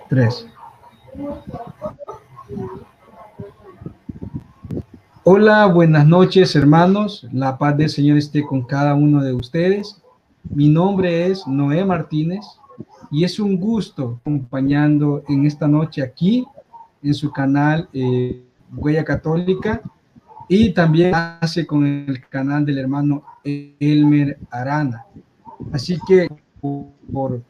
Tres. Hola, buenas noches, hermanos. La paz del Señor esté con cada uno de ustedes. Mi nombre es Noé Martínez y es un gusto acompañando en esta noche aquí en su canal Huella Católica, y también hace con el canal del hermano Elmer Arana. Así que por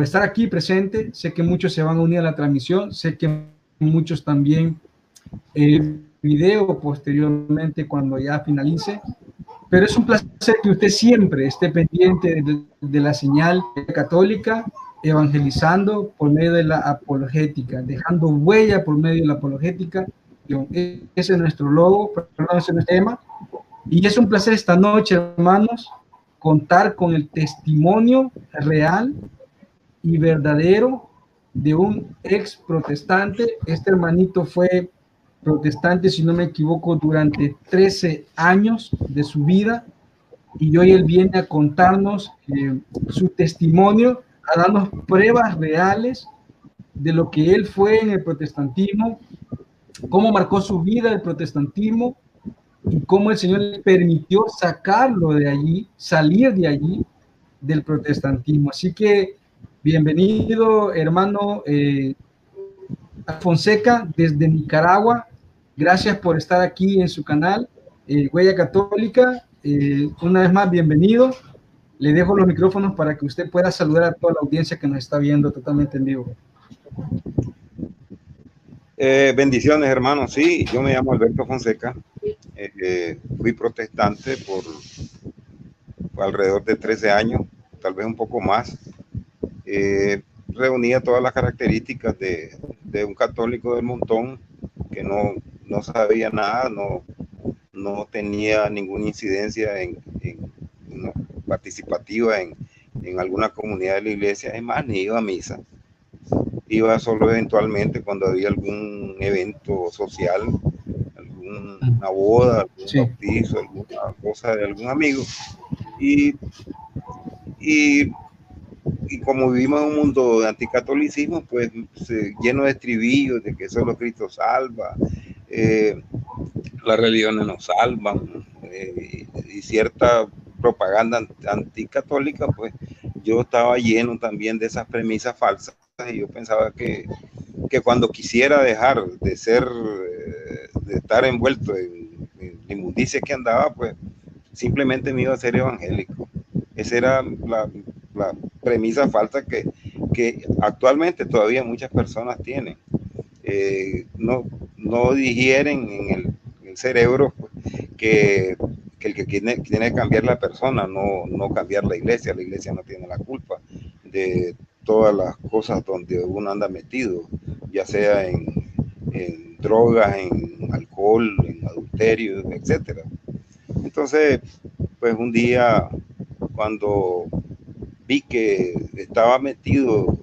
estar aquí presente, sé que muchos se van a unir a la transmisión, sé que muchos también video posteriormente cuando ya finalice, pero es un placer que usted siempre esté pendiente de la señal católica, evangelizando por medio de la apologética, dejando huella por medio de la apologética. Ese es nuestro logo, perdón, ese es nuestro tema. Y es un placer esta noche, hermanos, contar con el testimonio real y verdadero de un ex protestante. Este hermanito fue protestante, si no me equivoco, durante 13 años de su vida, y hoy él viene a contarnos su testimonio, a darnos pruebas reales de lo que él fue en el protestantismo, cómo marcó su vida el protestantismo y cómo el Señor le permitió sacarlo de allí, salir de allí, del protestantismo. Así que bienvenido, hermano Fonseca, desde Nicaragua. Gracias por estar aquí en su canal, Huella Católica. Una vez más, bienvenido. Le dejo los micrófonos para que usted pueda saludar a toda la audiencia que nos está viendo totalmente en vivo. Bendiciones, hermanos. Sí, yo me llamo Alberto Fonseca. Fui protestante por alrededor de 13 años, tal vez un poco más. Reunía todas las características de un católico del montón que no sabía nada, no tenía ninguna incidencia no, participativa en alguna comunidad de la iglesia. Es más, ni iba a misa. Iba solo eventualmente cuando había algún evento social, alguna boda, algún bautizo, alguna cosa de algún amigo. Y como vivimos en un mundo de anticatolicismo, pues lleno de estribillos de que solo Cristo salva, las religiones nos salvan, y cierta propaganda anticatólica, pues yo estaba lleno también de esas premisas falsas, y yo pensaba que cuando quisiera dejar de ser, de estar envuelto en la inmundicia que andaba, pues simplemente me iba a ser evangélico. Esa era la premisa falsa que actualmente todavía muchas personas tienen. No digieren en el cerebro, pues, que el que tiene que cambiar la persona, no cambiar la iglesia. La iglesia no tiene la culpa de todas las cosas donde uno anda metido, ya sea en drogas, en alcohol, en adulterio, etcétera. Entonces, pues un día, cuando vi que estaba metido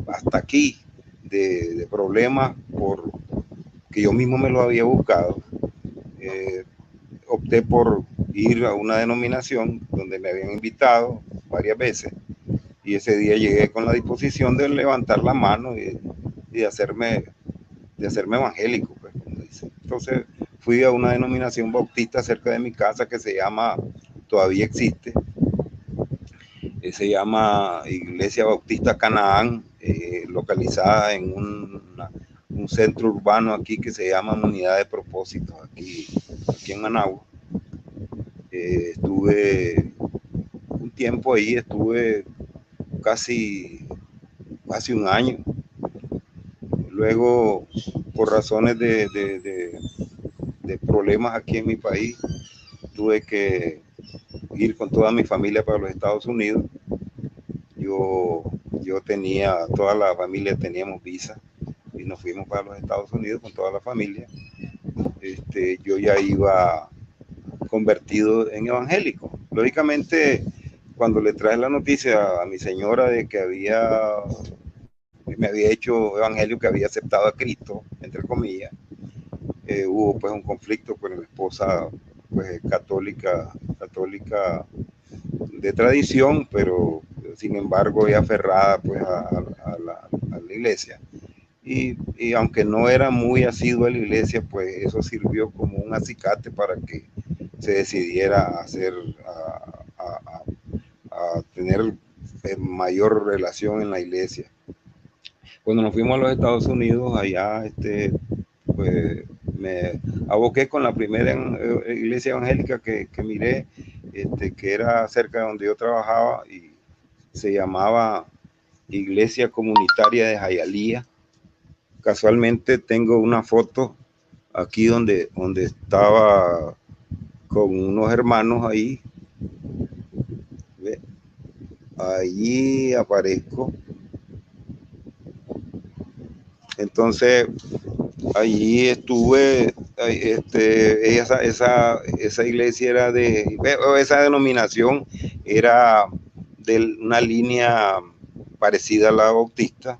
hasta aquí de problemas por que yo mismo me lo había buscado, opté por ir a una denominación donde me habían invitado varias veces, y ese día llegué con la disposición de levantar la mano y de hacerme evangélico, pues, como dice. Entonces fui a una denominación bautista cerca de mi casa que se llama, todavía existe, se llama Iglesia Bautista Canaán, localizada en un centro urbano aquí que se llama Unidad de Propósitos, aquí en Managua. Estuve un tiempo ahí, estuve casi un año. Luego, por razones de problemas aquí en mi país, tuve que ir con toda mi familia para los Estados Unidos. Yo tenía, toda la familia teníamos visa y nos fuimos para los Estados Unidos con toda la familia. Yo ya iba convertido en evangélico. Lógicamente, cuando le traje la noticia a mi señora de que me había hecho evangelio, que había aceptado a Cristo, entre comillas, hubo pues un conflicto con mi esposa, pues católica de tradición, pero sin embargo ella aferrada pues al la iglesia. Y aunque no era muy asiduo a la iglesia, pues eso sirvió como un acicate para que se decidiera a hacer, a tener mayor relación en la iglesia. Cuando nos fuimos a los Estados Unidos, allá pues me aboqué con la primera iglesia evangélica que miré, que era cerca de donde yo trabajaba, y se llamaba Iglesia Comunitaria de Hialeah. Casualmente tengo una foto aquí donde estaba con unos hermanos ahí. ¿Ve? Allí aparezco. Entonces, allí estuve, esa iglesia era esa denominación era de una línea parecida a la bautista.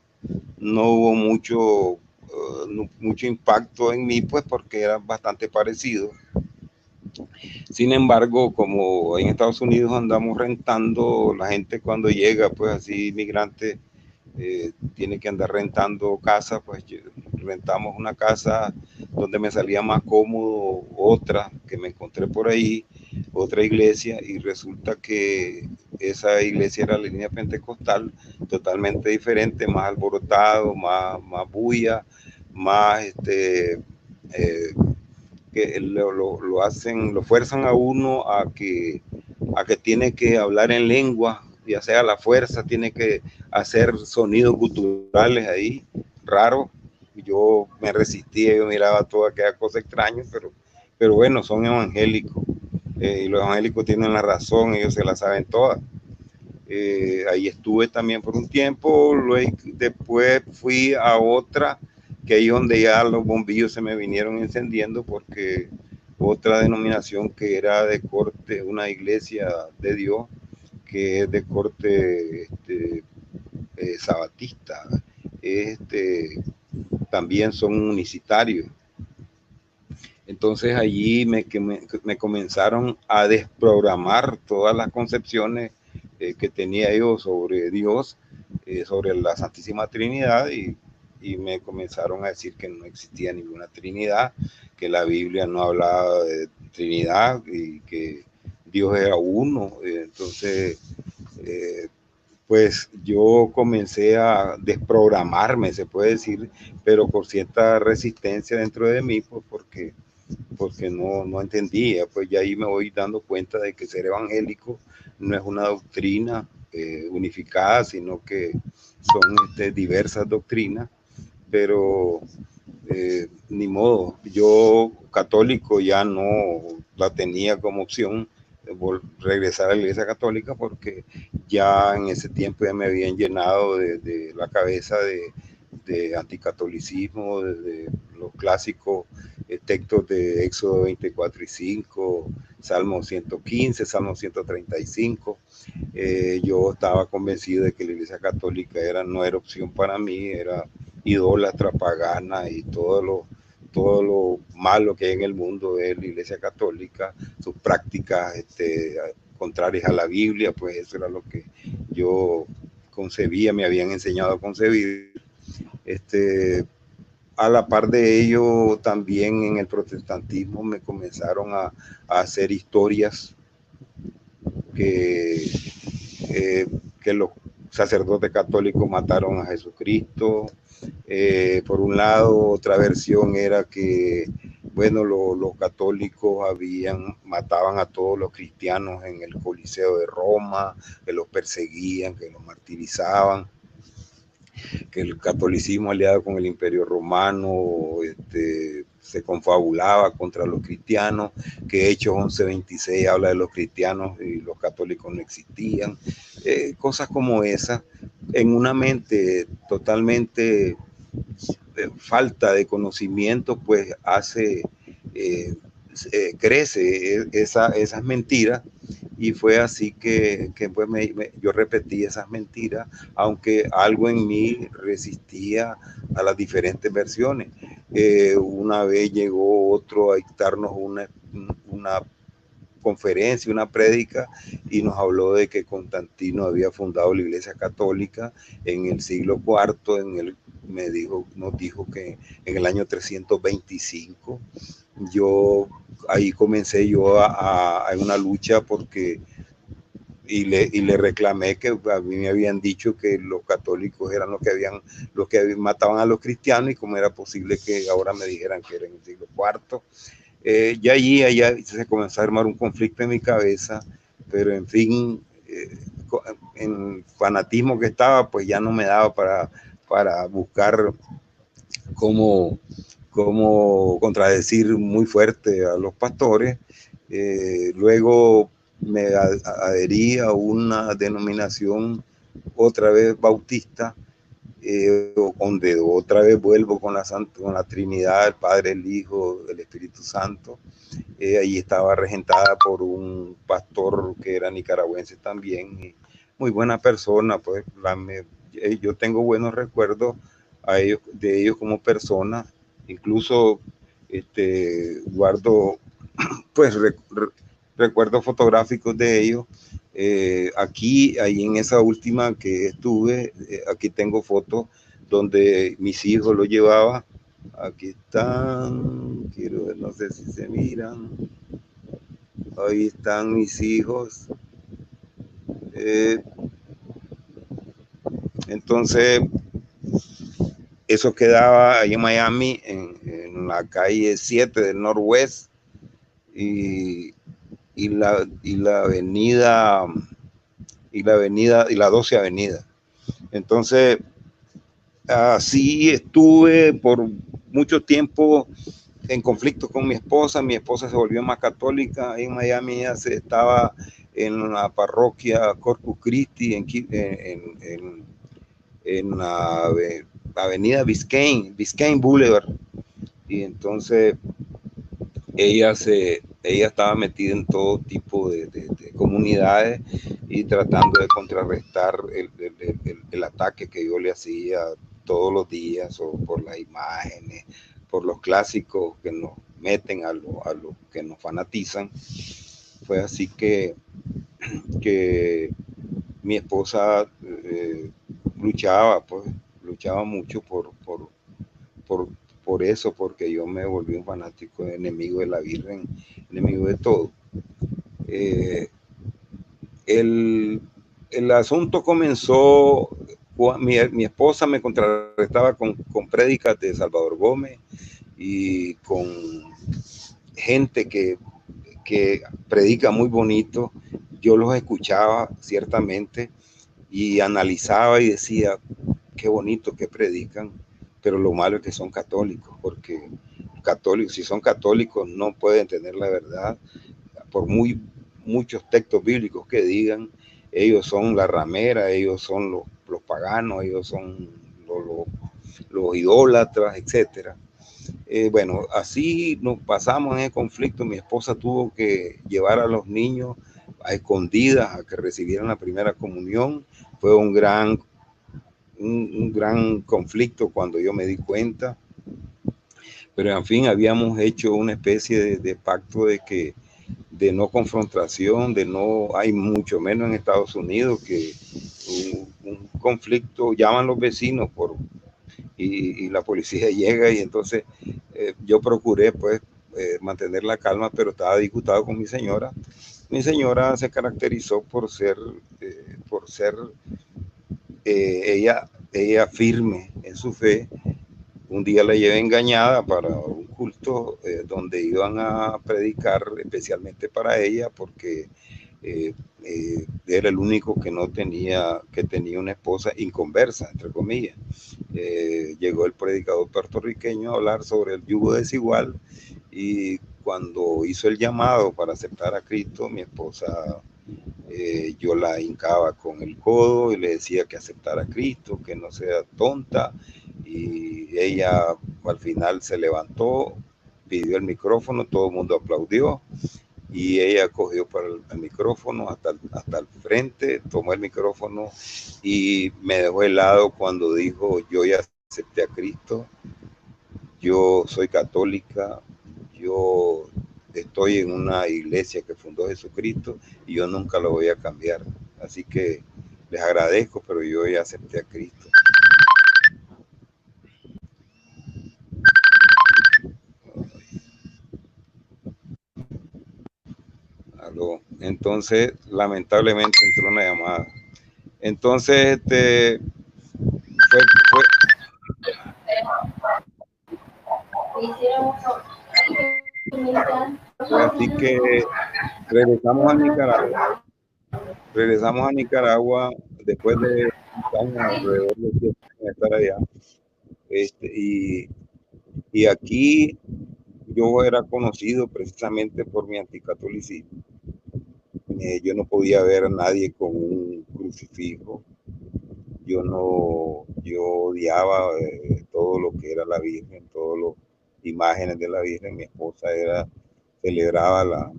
No hubo mucho impacto en mí, pues porque era bastante parecido. Sin embargo, como en Estados Unidos andamos rentando, la gente cuando llega, pues así inmigrante, tiene que andar rentando casa, pues rentamos una casa donde me salía más cómodo, otra que me encontré por ahí, otra iglesia, y resulta que esa iglesia era la línea pentecostal, totalmente diferente, más alborotado, más bulla, más que lo fuerzan a uno a que tiene que hablar en lengua, ya sea la fuerza, tiene que hacer sonidos guturales ahí, raros. Yo me resistía, yo miraba toda aquella cosa extraña, pero bueno, son evangélicos, y los evangélicos tienen la razón, ellos se la saben todas. Ahí estuve también por un tiempo, luego, después fui a otra, que ahí donde ya los bombillos se me vinieron encendiendo, porque otra denominación que era de corte, una iglesia de Dios, que es de corte sabatista, también son unicitarios. Entonces allí me comenzaron a desprogramar todas las concepciones que tenía yo sobre Dios, sobre la Santísima Trinidad, y me comenzaron a decir que no existía ninguna Trinidad, que la Biblia no hablaba de Trinidad y que Dios era uno. Entonces, pues yo comencé a desprogramarme, se puede decir, pero por cierta resistencia dentro de mí, pues porque no entendía. Pues ya ahí me voy dando cuenta de que ser evangélico no es una doctrina unificada, sino que son diversas doctrinas, pero ni modo, yo católico ya no la tenía como opción regresar a la iglesia católica, porque ya en ese tiempo ya me habían llenado de la cabeza de anticatolicismo, desde los clásicos textos de Éxodo 24 y 5, Salmo 115, Salmo 135. Yo estaba convencido de que la iglesia católica no era opción para mí, era idólatra, pagana, y todo lo malo que hay en el mundo es la iglesia católica, sus prácticas contrarias a la Biblia, pues eso era lo que yo concebía, me habían enseñado a concebir. A la par de ello, también en el protestantismo me comenzaron a hacer historias que los sacerdotes católicos mataron a Jesucristo. Por un lado, otra versión era que, bueno, los católicos mataban a todos los cristianos en el Coliseo de Roma, que los perseguían, que los martirizaban, que el catolicismo aliado con el Imperio Romano se confabulaba contra los cristianos, que Hechos 11:26 habla de los cristianos y los católicos no existían. Cosas como esas, en una mente totalmente falta de conocimiento, pues crece esas mentiras. Y fue así que pues yo repetí esas mentiras, aunque algo en mí resistía a las diferentes versiones. Una vez llegó otro a dictarnos una conferencia, una prédica, y nos habló de que Constantino había fundado la Iglesia Católica en el siglo IV, nos dijo que en el año 325, ahí comencé yo a una lucha porque y le reclamé que a mí me habían dicho que los católicos eran los que mataban a los cristianos, y cómo era posible que ahora me dijeran que era en el siglo IV. Y allá se comenzó a armar un conflicto en mi cabeza, pero en fin, en el fanatismo que estaba, pues ya no me daba para buscar cómo contradecir muy fuerte a los pastores. Luego me adherí a una denominación otra vez bautista, donde otra vez vuelvo con la Trinidad, el Padre, el Hijo, el Espíritu Santo. Allí estaba regentada por un pastor que era nicaragüense también, y muy buena persona, pues yo tengo buenos recuerdos de ellos como personas, incluso guardo pues recuerdos fotográficos de ellos. Ahí en esa última que estuve, aquí tengo fotos donde mis hijos lo llevaban. Aquí están, quiero ver, no sé si se miran. Ahí están mis hijos. Entonces, eso quedaba ahí en Miami, en la calle 7 del Northwest, y la avenida, y la 12 avenida. Entonces, así estuve por mucho tiempo en conflicto con mi esposa. Mi esposa se volvió más católica. En Miami ella estaba en la parroquia Corpus Christi, en la avenida Biscayne Boulevard. Y entonces ella estaba metida en todo tipo de comunidades y tratando de contrarrestar el ataque que yo le hacía todos los días, o por las imágenes, por los clásicos que nos meten a lo que nos fanatizan. Fue así que mi esposa luchaba mucho por eso, porque yo me volví un fanático, enemigo de la Virgen, enemigo de todo. El asunto comenzó, mi esposa me contrarrestaba con prédicas de Salvador Gómez y con gente que predica muy bonito. Yo los escuchaba ciertamente y analizaba y decía, qué bonito que predican, pero lo malo es que son católicos, porque si son católicos no pueden tener la verdad, por muchos textos bíblicos que digan. Ellos son la ramera, ellos son los paganos, ellos son los idólatras, etcétera. Bueno, así nos pasamos en el conflicto. Mi esposa tuvo que llevar a los niños a escondidas a que recibieran la primera comunión. Fue un gran conflicto cuando yo me di cuenta, pero en fin, habíamos hecho una especie de pacto de no confrontación, hay mucho menos en Estados Unidos que un conflicto, llaman los vecinos y la policía llega, y entonces yo procuré pues mantener la calma, pero estaba disgustado con mi señora. Mi señora se caracterizó por ser ella firme en su fe. Un día la llevé engañada para un culto donde iban a predicar especialmente para ella, porque era el único que tenía una esposa inconversa, entre comillas. Llegó el predicador puertorriqueño a hablar sobre el yugo desigual, y cuando hizo el llamado para aceptar a Cristo, mi esposa, yo la hincaba con el codo y le decía que aceptara a Cristo, que no sea tonta, y ella al final se levantó, pidió el micrófono, todo el mundo aplaudió, y ella cogió para el micrófono hasta el frente, tomó el micrófono y me dejó helado cuando dijo: yo ya acepté a Cristo, yo soy católica, yo estoy en una iglesia que fundó Jesucristo y yo nunca lo voy a cambiar. Así que les agradezco, pero yo ya acepté a Cristo. Aló. Entonces, lamentablemente entró una llamada. Entonces, fue así que regresamos a Nicaragua. Regresamos a Nicaragua después de años, alrededor de 7 años de estar allá. Y aquí yo era conocido precisamente por mi anticatolicismo. Yo no podía ver a nadie con un crucifijo. Yo odiaba todo lo que era la Virgen, todas las imágenes de la Virgen. Mi esposa celebraba la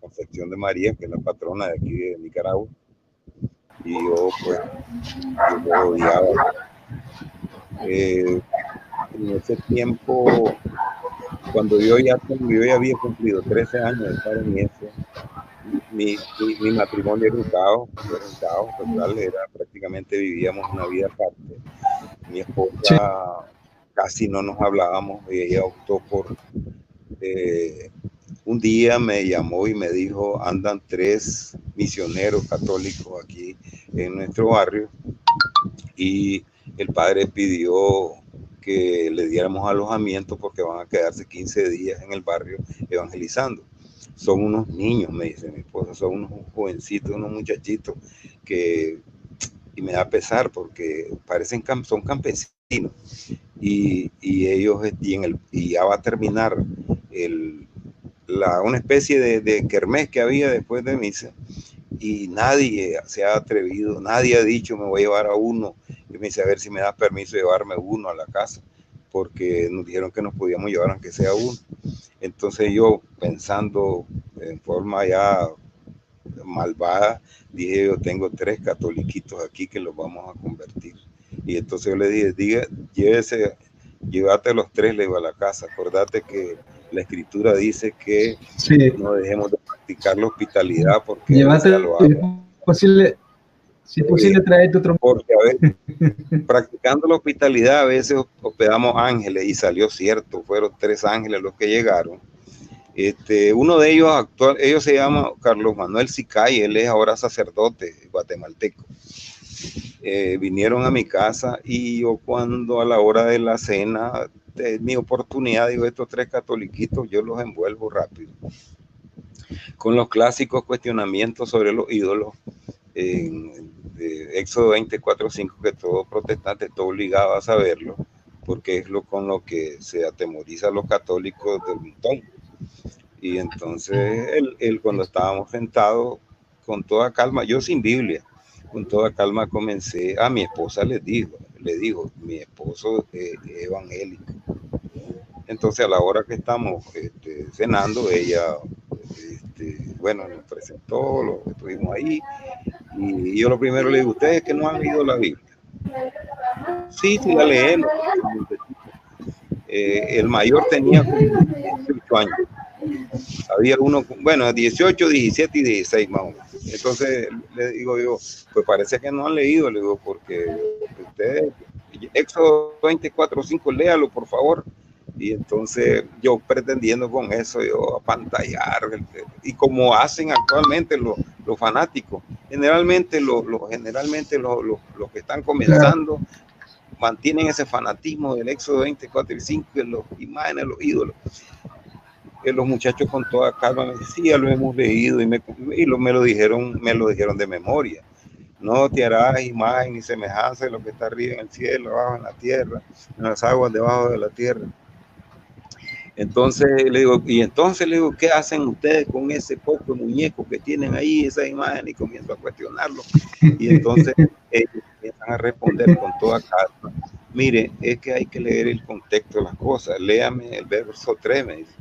Concepción de María, que es la patrona de aquí de Nicaragua. Y yo lo odiaba. En ese tiempo, cuando yo ya había cumplido 13 años de estar en eso, mi matrimonio era un caos total, prácticamente vivíamos una vida aparte. Mi esposa casi no nos hablábamos y ella optó por... un día me llamó y me dijo, andan 3 misioneros católicos aquí en nuestro barrio y el padre pidió que le diéramos alojamiento porque van a quedarse 15 días en el barrio evangelizando. Son unos niños, me dice mi esposa, son unos jovencitos, unos muchachitos y me da pesar porque son campesinos y ellos y ya va a terminar una especie de kermés que había después de misa y nadie se ha atrevido, nadie ha dicho me voy a llevar a uno. Y me dice a ver si me da permiso de llevarme uno a la casa porque nos dijeron que nos podíamos llevar aunque sea uno. Entonces yo, pensando en forma ya malvada, dije, yo tengo 3 catoliquitos aquí que los vamos a convertir. Y entonces yo le dije, llévate los 3, le digo, a la casa. Acordate que la escritura dice que no dejemos de practicar la hospitalidad porque llévate, si es posible traer tu trompa. Porque a veces, practicando la hospitalidad, a veces hospedamos ángeles y salió cierto, fueron 3 ángeles los que llegaron. Uno de ellos se llama Carlos Manuel Sicay, él es ahora sacerdote guatemalteco. Vinieron a mi casa y yo cuando a la hora de la cena, de mi oportunidad, digo, estos 3 catoliquitos yo los envuelvo rápido. Con los clásicos cuestionamientos sobre los ídolos, Éxodo 24:5, que todo protestante está obligado a saberlo, porque es con lo que se atemoriza a los católicos del montón. Y entonces él cuando estábamos sentados, con toda calma, yo sin Biblia, con toda calma comencé, a mi esposa le dijo, mi esposo es evangélico. Entonces a la hora que estamos cenando, ella, nos presentó, lo estuvimos ahí, y yo lo primero le digo, ¿ustedes que no han leído la Biblia? Sí, la leemos. El mayor tenía como 18 años. Había uno, 18, 17 y 16 más o menos. Entonces le digo yo, pues parece que no han leído, le digo, porque ustedes, Éxodo 24:5, léalo por favor. Y entonces yo pretendiendo con eso, yo apantallar, y como hacen actualmente los fanáticos, generalmente los que están comenzando mantienen ese fanatismo del Éxodo 24:5, los imágenes, los ídolos. Los muchachos con toda calma me decían, sí, ya lo hemos leído y me lo dijeron de memoria. No te harás imagen ni semejanza de lo que está arriba en el cielo, abajo en la tierra, en las aguas debajo de la tierra. Entonces le digo, ¿qué hacen ustedes con ese poco muñeco que tienen ahí, esa imagen? Y comienzo a cuestionarlo. Y entonces ellos empiezan a responder con toda calma. Mire, es que hay que leer el contexto de las cosas. Léame el verso 3, me dice.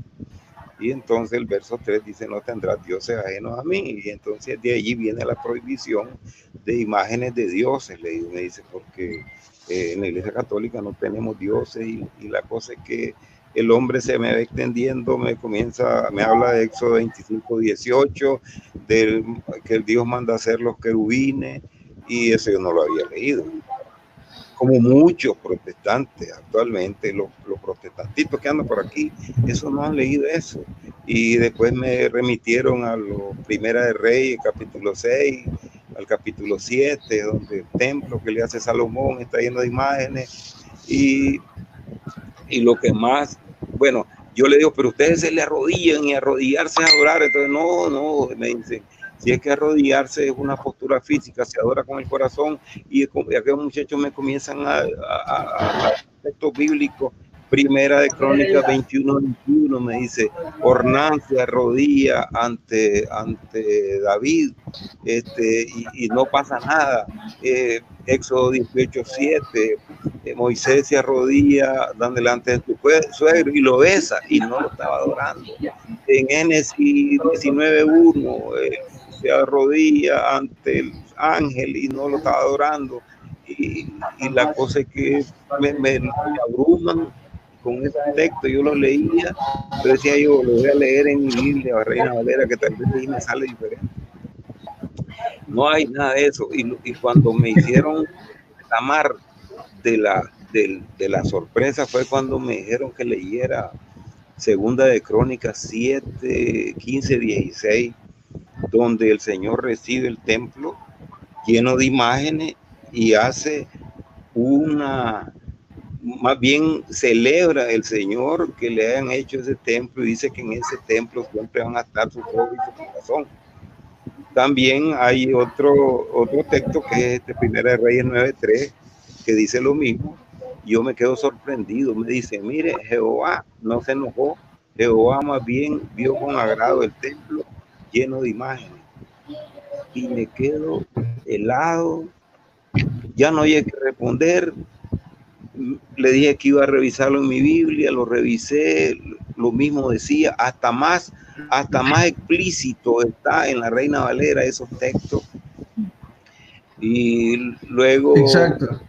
Y entonces el verso 3 dice, no tendrás dioses ajenos a mí. Y entonces de allí viene la prohibición de imágenes de dioses, me dice, porque en la Iglesia Católica no tenemos dioses y la cosa es que el hombre se me va extendiendo, me habla de Éxodo 25:18, que el Dios manda hacer los querubines, y eso yo no lo había leído. Como muchos protestantes actualmente, los protestantitos que andan por aquí, eso no han leído eso. y después me remitieron a los Primera de Reyes, capítulo 6, al capítulo 7, donde el templo que le hace Salomón está lleno de imágenes, y lo que más, bueno, yo le digo, pero ustedes se le arrodillan y arrodillarse es adorar. Entonces, no, me dicen, si es que arrodillarse es una postura física, se adora con el corazón, y aquellos muchachos me comienzan a textos bíblicos. Primera de Crónicas 21:21 me dice, Ornán se arrodilla ante David, y no pasa nada. Éxodo 18:7, Moisés se arrodilla delante de tu suegro y lo besa, y no lo estaba adorando. En Génesis 19:1, se arrodilla ante el ángel y no lo estaba adorando. Y la cosa es que me abruman con ese texto. Yo lo leía, pero decía yo, lo voy a leer en mi Biblia, Reina Valera, que tal vez ahí me sale diferente. No hay nada de eso. Y cuando me hicieron amar de la sorpresa fue cuando me dijeron que leyera Segunda de Crónicas 7, 15, 16, donde el Señor recibe el templo lleno de imágenes y hace más bien celebra el Señor que le hayan hecho ese templo, y dice que en ese templo siempre van a estar sus ojos y su corazón. También hay otro texto que es Primera de Reyes 9:3, que dice lo mismo. Yo me quedo sorprendido. Me dice, mire, Jehová no se enojó, Jehová más bien vio con agrado el templo lleno de imágenes. Y me quedo helado, ya no hay que responder. Le dije que iba a revisarlo en mi Biblia, lo revisé, lo mismo decía, hasta más explícito está en la Reina Valera esos textos. Y luego exacto,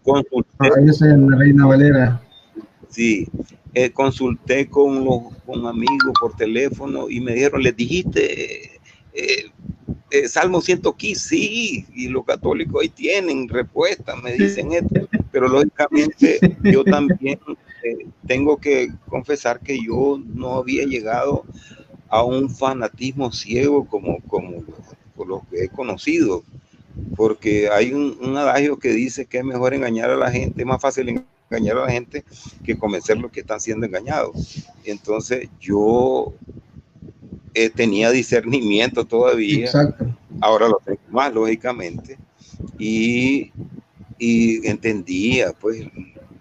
consulté, ahí es en la Reina Valera. Sí, consulté con amigos por teléfono y me dijeron, ¿les dijiste Salmo 115? Sí, y los católicos ahí tienen respuesta, me dicen esto, pero lógicamente yo también tengo que confesar que yo no había llegado a un fanatismo ciego como los que he conocido, porque hay un adagio que dice que es mejor engañar a la gente, es más fácil engañar a la gente que convencerlos que están siendo engañados. Entonces yo tenía discernimiento todavía. Exacto. Ahora lo tengo más, lógicamente, y entendía pues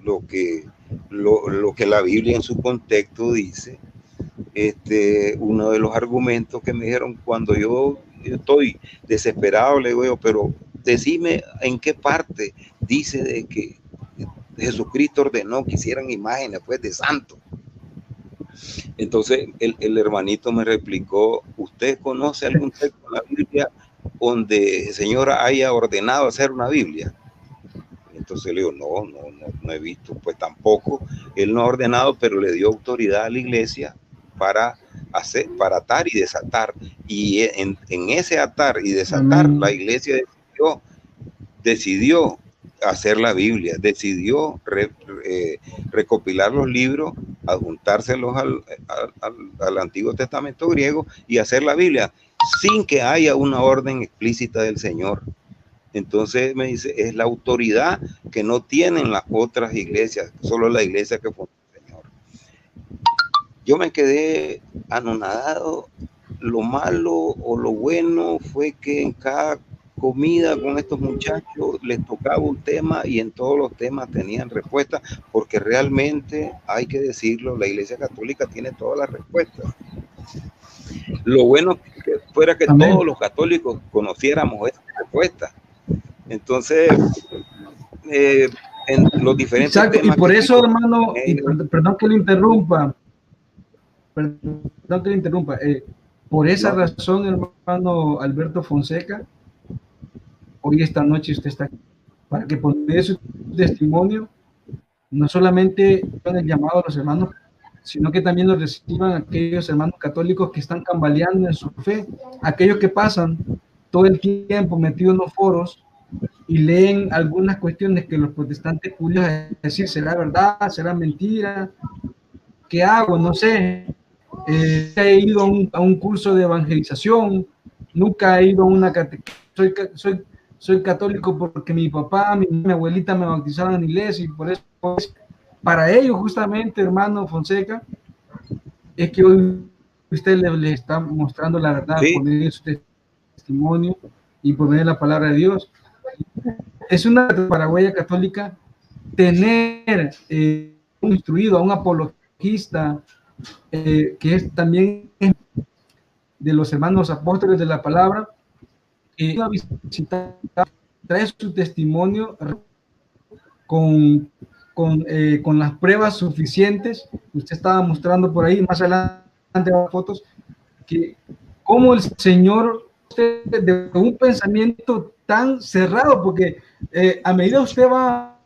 lo que la Biblia en su contexto dice. Uno de los argumentos que me dijeron cuando yo estoy desesperado, le digo yo, pero decime en qué parte dice de que Jesucristo ordenó que hicieran imágenes pues de santos. Entonces el hermanito me replicó, ¿usted conoce algún texto en la Biblia donde el Señor haya ordenado hacer una Biblia? Entonces le digo, no he visto. Pues tampoco, él no ha ordenado, pero le dio autoridad a la iglesia para atar y desatar. Y en ese atar y desatar, la iglesia decidió hacer la Biblia, decidió recopilar los libros, adjuntárselos al Antiguo Testamento griego y hacer la Biblia sin que haya una orden explícita del Señor. Entonces me dice, es la autoridad que no tienen las otras iglesias, solo la iglesia que fundó el Señor. Yo me quedé anonadado. Lo malo o lo bueno fue que en cada comida con estos muchachos les tocaba un tema y en todos los temas tenían respuesta, porque realmente hay que decirlo, la Iglesia Católica tiene todas las respuestas. Lo bueno que fuera que Amén. Todos los católicos conociéramos esa respuesta. Entonces, en los diferentes Exacto, temas. Y por eso, hermano, perdón que lo interrumpa. Perdón que lo interrumpa. Por esa razón, hermano Alberto Fonseca, hoy esta noche usted está aquí, para que por medio de su testimonio, no solamente con el llamado a los hermanos, sino que también lo reciban aquellos hermanos católicos que están cambaleando en su fe, aquellos que pasan todo el tiempo metidos en los foros y leen algunas cuestiones que los protestantes curiosos decir, ¿será verdad? ¿Será mentira? ¿Qué hago? No sé. he ido a un curso de evangelización, nunca he ido a una catequesis. Soy católico porque mi papá, mi abuelita me bautizaron en la iglesia, y por eso, pues, para ellos justamente, hermano Fonseca, es que hoy usted le está mostrando la verdad por Sí, medio de su testimonio y por medio de la palabra de Dios. Es una paraguaya católica tener un instruido, a un apologista, que es también de los hermanos apóstoles de la palabra, que iba a visitar, trae su testimonio con las pruebas suficientes. Usted estaba mostrando por ahí, más adelante, las fotos, que como el Señor, de un pensamiento tan cerrado, porque a medida usted va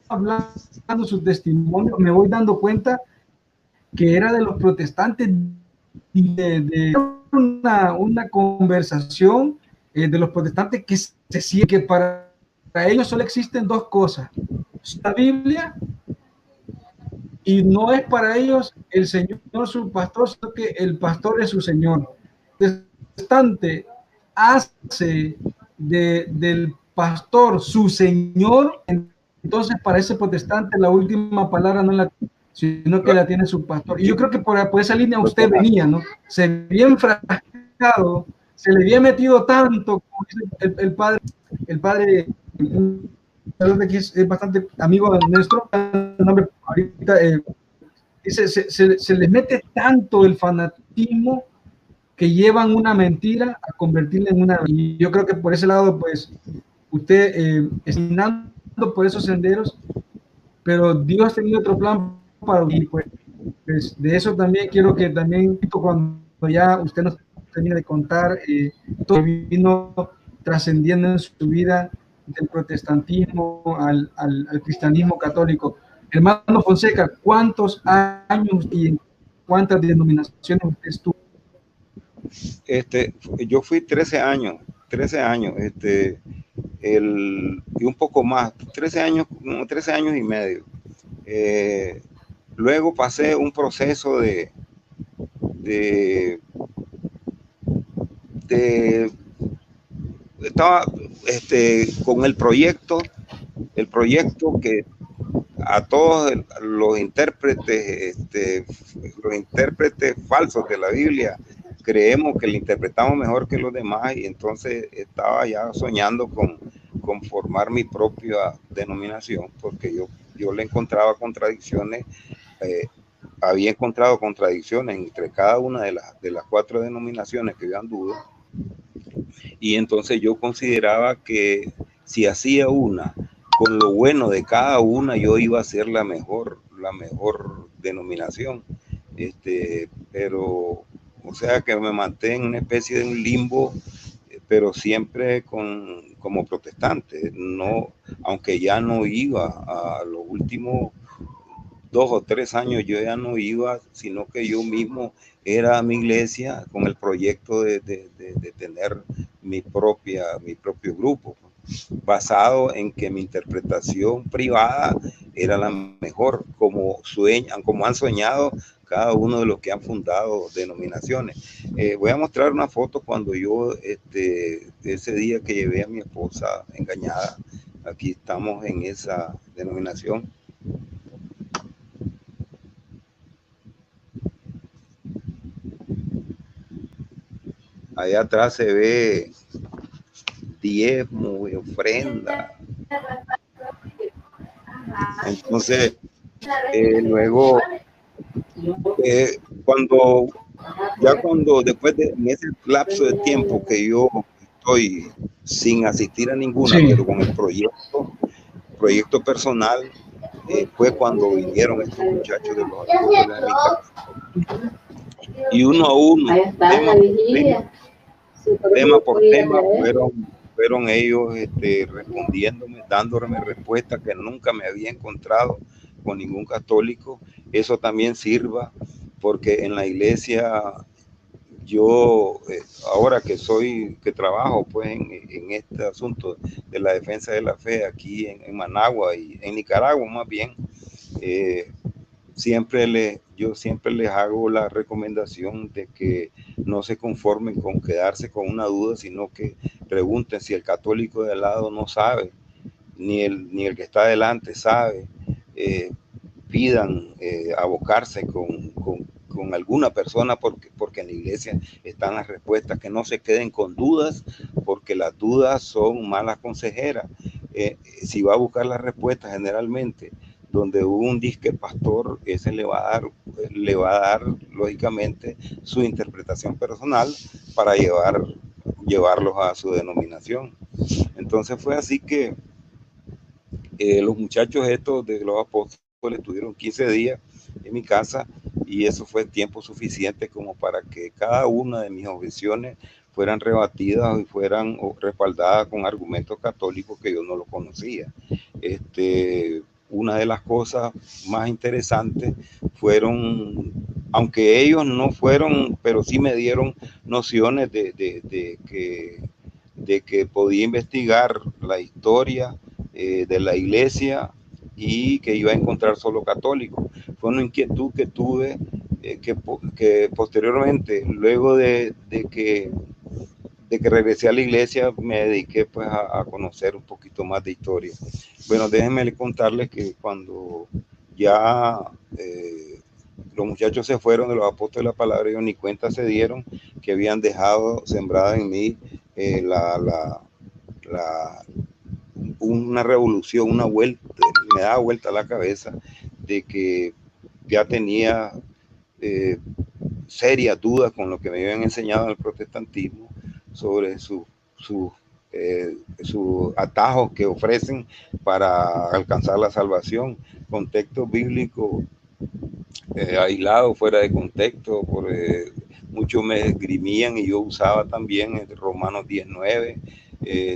hablando su testimonio, me voy dando cuenta que era de los protestantes, de una conversación de los protestantes, que se sigue, que para ellos solo existen dos cosas: la Biblia, y no es para ellos el Señor su pastor, sino que el pastor es su Señor. El protestante hace del pastor su Señor, entonces para ese protestante la última palabra no la, sino que la tiene su pastor. Y yo creo que por esa línea usted venía, ¿no? Se había enfrascado, se le había metido tanto, como dice el padre que es bastante amigo nuestro, ahorita, se les mete tanto el fanatismo que llevan una mentira a convertirla en una. Y yo creo que por ese lado, pues, usted está por esos senderos, pero Dios tenía otro plan para y pues de eso también quiero que también, cuando ya usted nos termine de contar todo vino trascendiendo en su vida del protestantismo al cristianismo católico. Hermano Fonseca, ¿cuántos años y en cuántas denominaciones usted estuvo? yo fui 13 años, y un poco más, 13 años, 13 años y medio. Luego pasé un proceso de estaba con el proyecto que a todos los intérpretes falsos de la Biblia creemos que le interpretamos mejor que los demás, y entonces estaba ya soñando con formar mi propia denominación, porque yo le encontraba contradicciones, había encontrado contradicciones entre cada una de las 4 denominaciones que yo anduve, y entonces yo consideraba que si hacía una con lo bueno de cada una, yo iba a ser la mejor denominación. Pero, o sea, que me mantengo en una especie de un limbo, pero siempre como protestante, no, aunque ya no iba a los últimos 2 o 3 años, yo ya no iba, sino que yo mismo era a mi iglesia con el proyecto de tener mi propio grupo, basado en que mi interpretación privada era la mejor, como han soñado cada uno de los que han fundado denominaciones. Voy a mostrar una foto cuando yo, ese día que llevé a mi esposa engañada. Aquí estamos en esa denominación. Allá atrás se ve diezmo y ofrenda. Entonces, luego, cuando después en ese lapso de tiempo que yo estoy sin asistir a ninguna, Sí. pero con el proyecto personal, fue cuando vinieron estos muchachos de los apóstoles de mi casa. Y uno a uno, tema por tema, fueron ellos respondiéndome, dándome respuestas que nunca me había encontrado con ningún católico. Eso también sirva, porque en la iglesia yo, ahora que trabajo pues en este asunto de la defensa de la fe aquí en Managua y en Nicaragua más bien, siempre yo siempre les hago la recomendación de que no se conformen con quedarse con una duda, sino que pregunten. Si el católico de al lado no sabe, ni el que está adelante sabe, pidan abocarse con alguna persona, porque en la iglesia están las respuestas. Que no se queden con dudas, porque las dudas son malas consejeras. Si va a buscar las respuestas, generalmente donde hubo un disque pastor, ese le va a dar lógicamente su interpretación personal para llevarlos a su denominación. Entonces fue así que los muchachos estos de los apóstoles tuvieron 15 días en mi casa, y eso fue tiempo suficiente como para que cada una de mis objeciones fueran rebatidas y fueran respaldadas con argumentos católicos que yo no lo conocía. Una de las cosas más interesantes fueron, aunque ellos no fueron, pero sí me dieron nociones de que podía investigar la historia de la iglesia, y que iba a encontrar solo católicos. Fue una inquietud que tuve, que posteriormente, luego de que regresé a la iglesia, me dediqué pues a conocer un poquito más de historia. Bueno, déjenme contarles que cuando ya los muchachos se fueron de los apóstoles de la palabra, ellos ni cuenta se dieron que habían dejado sembrada en mí una revolución, una vuelta, me daba vuelta a la cabeza de que ya tenía serias dudas con lo que me habían enseñado en el protestantismo sobre sus atajos que ofrecen para alcanzar la salvación, contexto bíblico aislado, fuera de contexto. Muchos me esgrimían, y yo usaba también Romanos 19,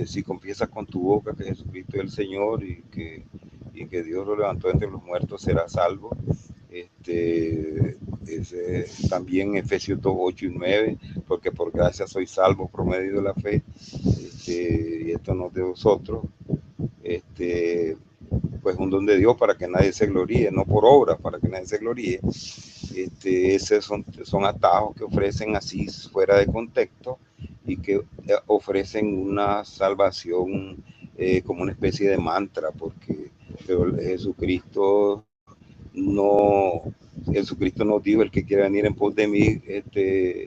si confiesas con tu boca que Jesucristo es el Señor y que Dios lo levantó entre los muertos, serás salvo. También Efesios 2, 8 y 9, porque por gracia sois salvos por medio de la fe, y esto no es de vosotros, pues un don de Dios para que nadie se gloríe, no por obra, para que nadie se gloríe. Esos son atajos que ofrecen así fuera de contexto, y que ofrecen una salvación como una especie de mantra, porque Jesucristo no dijo: el que quiera venir en pos de mí,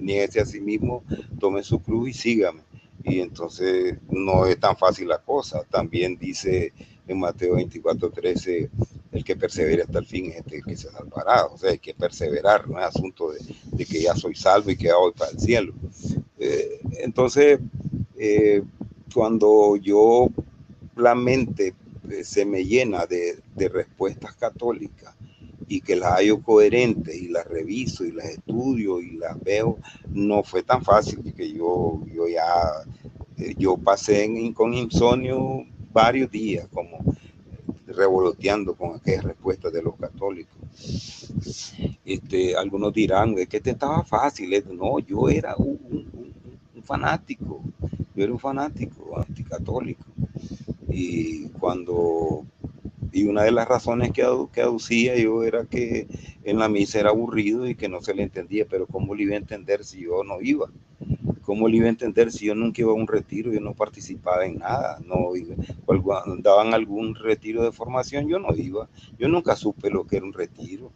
niéguese a sí mismo, tome su cruz y sígame. Y entonces no es tan fácil la cosa. También dice en Mateo 24:13, el que persevere hasta el fin es el que se salvará. O sea, hay que perseverar, no es asunto de que ya soy salvo y que ya voy para el cielo. Entonces, cuando yo, la mente se me llena de respuestas católicas, y que las hallo coherentes, y las reviso y las estudio y las veo, no fue tan fácil, que yo pasé con insomnio varios días, como revoloteando con aquellas respuestas de los católicos. Algunos dirán: es que te estaba fácil. No, yo era un fanático, yo era un fanático anticatólico, y una de las razones que aducía yo era que en la misa era aburrido y que no se le entendía. Pero ¿cómo le iba a entender si yo no iba? ¿Cómo le iba a entender si yo nunca iba a un retiro? Yo no participaba en nada, no iba. Daban algún retiro de formación, yo no iba. Yo nunca supe lo que era un retiro,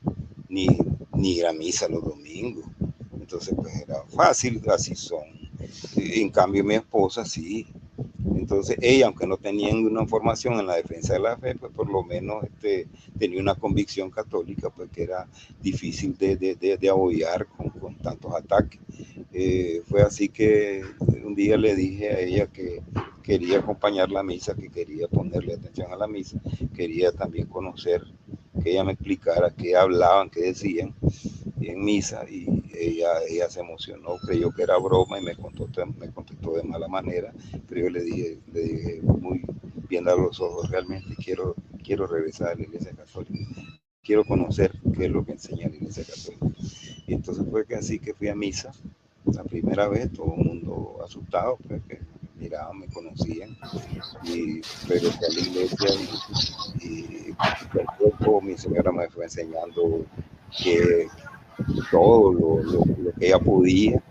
ni ir a misa los domingos. Entonces pues era fácil, así son. En cambio mi esposa sí. Entonces ella, aunque no tenía ninguna formación en la defensa de la fe, pues por lo menos tenía una convicción católica, pues que era difícil de apoyar con tantos ataques. Fue así que un día le dije a ella que quería acompañar la misa, que quería ponerle atención a la misa, quería también conocer, que ella me explicara qué hablaban, qué decían en misa, y ella se emocionó, creyó que era broma y me contestó de mala manera, pero yo le dije muy bien a los ojos: realmente quiero regresar a la Iglesia Católica, quiero conocer qué es lo que enseña la Iglesia Católica. Y entonces fue que así que fui a misa la primera vez, todo el mundo asustado, pues que miraban, me conocían, y regresé a la iglesia, y poco mi señora me fue enseñando que todo lo que ella podía.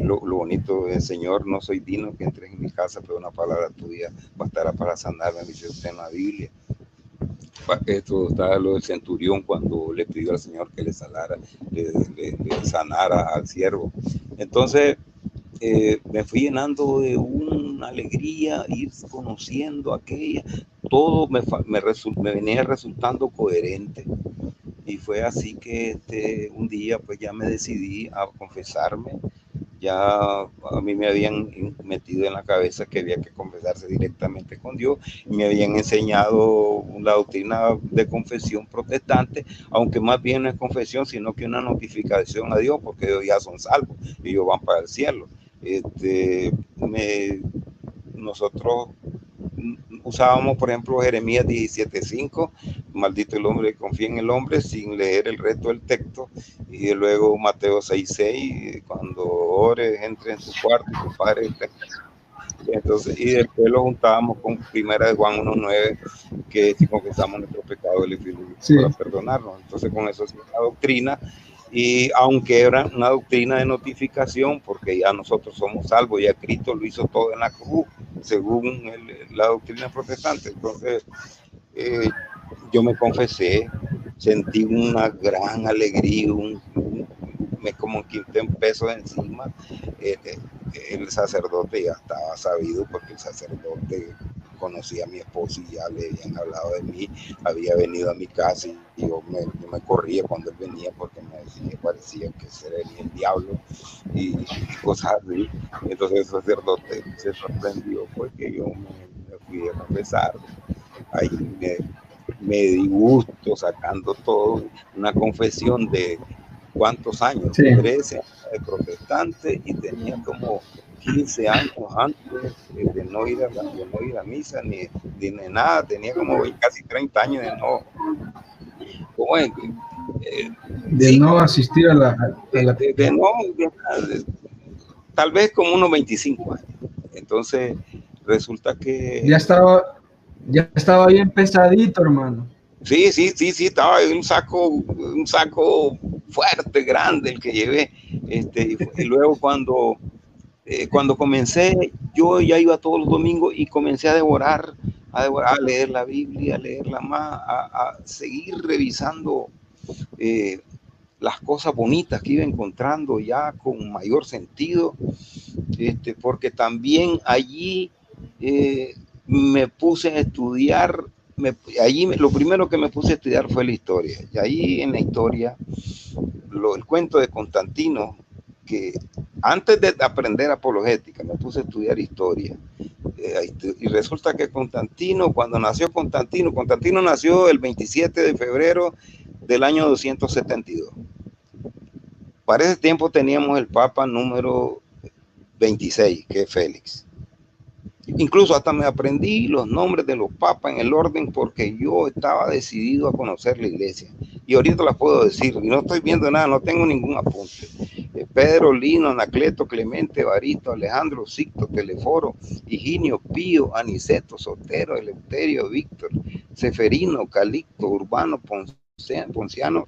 Lo bonito del Señor, no soy digno que entres en mi casa, pero una palabra tuya bastará para sanarme, dice usted en la Biblia. Esto está lo del centurión cuando le pidió al Señor que le sanara al siervo. Entonces me fui llenando de una alegría, ir conociendo aquella, todo me venía resultando coherente. Y fue así que un día pues ya me decidí a confesarme. Ya a mí me habían metido en la cabeza que había que confesarse directamente con Dios, y me habían enseñado la doctrina de confesión protestante, aunque más bien no es confesión, sino que una notificación a Dios, porque ellos ya son salvos, ellos van para el cielo. Nosotros usábamos, por ejemplo, Jeremías 17:5, maldito el hombre que confía en el hombre, sin leer el resto del texto, y luego Mateo 6:6, cuando ores, entre en tu cuarto y tu padre. Entonces, y después lo juntábamos con Primera de Juan 1:9, que si confesamos nuestro pecado, él es fiel y justo para perdonarnos. Entonces, con eso es una doctrina. Y aunque era una doctrina de notificación, porque ya nosotros somos salvos, ya Cristo lo hizo todo en la cruz, según la doctrina protestante. Entonces, yo me confesé, sentí una gran alegría, como un quinto en pesos encima. El sacerdote ya estaba sabido, porque el sacerdote conocía a mi esposo y ya le habían hablado de mí, había venido a mi casa y yo me corría cuando él venía, porque me parecía que era el diablo y cosas así. Entonces el sacerdote se sorprendió porque yo me fui a confesar. Ahí me di gusto sacando todo, una confesión de ¿cuántos años? 13 años de protestante, y tenía como 15 años antes de no ir a misa ni nada. Tenía como casi 30 años de no asistir a la tal vez como unos 25 años. Entonces resulta que ya estaba bien pesadito, hermano. Sí, estaba en un saco fuerte, grande el que llevé. Y luego cuando comencé, yo ya iba todos los domingos y comencé a devorar, a leer la Biblia, a leerla más, a seguir revisando las cosas bonitas que iba encontrando ya con mayor sentido, porque también allí me puse a estudiar. Lo primero que me puse a estudiar fue la historia, y ahí en la historia, el cuento de Constantino, que antes de aprender apologética me puse a estudiar historia, y resulta que cuando nació Constantino nació el 27 de febrero del año 272. Para ese tiempo teníamos el Papa número 26, que es Félix. Incluso hasta me aprendí los nombres de los papas en el orden, porque yo estaba decidido a conocer la iglesia. Y ahorita las puedo decir, y no estoy viendo nada, no tengo ningún apunte. Pedro, Lino, Anacleto, Clemente, Barito, Alejandro, Sixto, Teleforo, Higinio, Pío, Aniceto, Sotero, Eleuterio, Víctor, Seferino, Calixto, Urbano, Ponciano,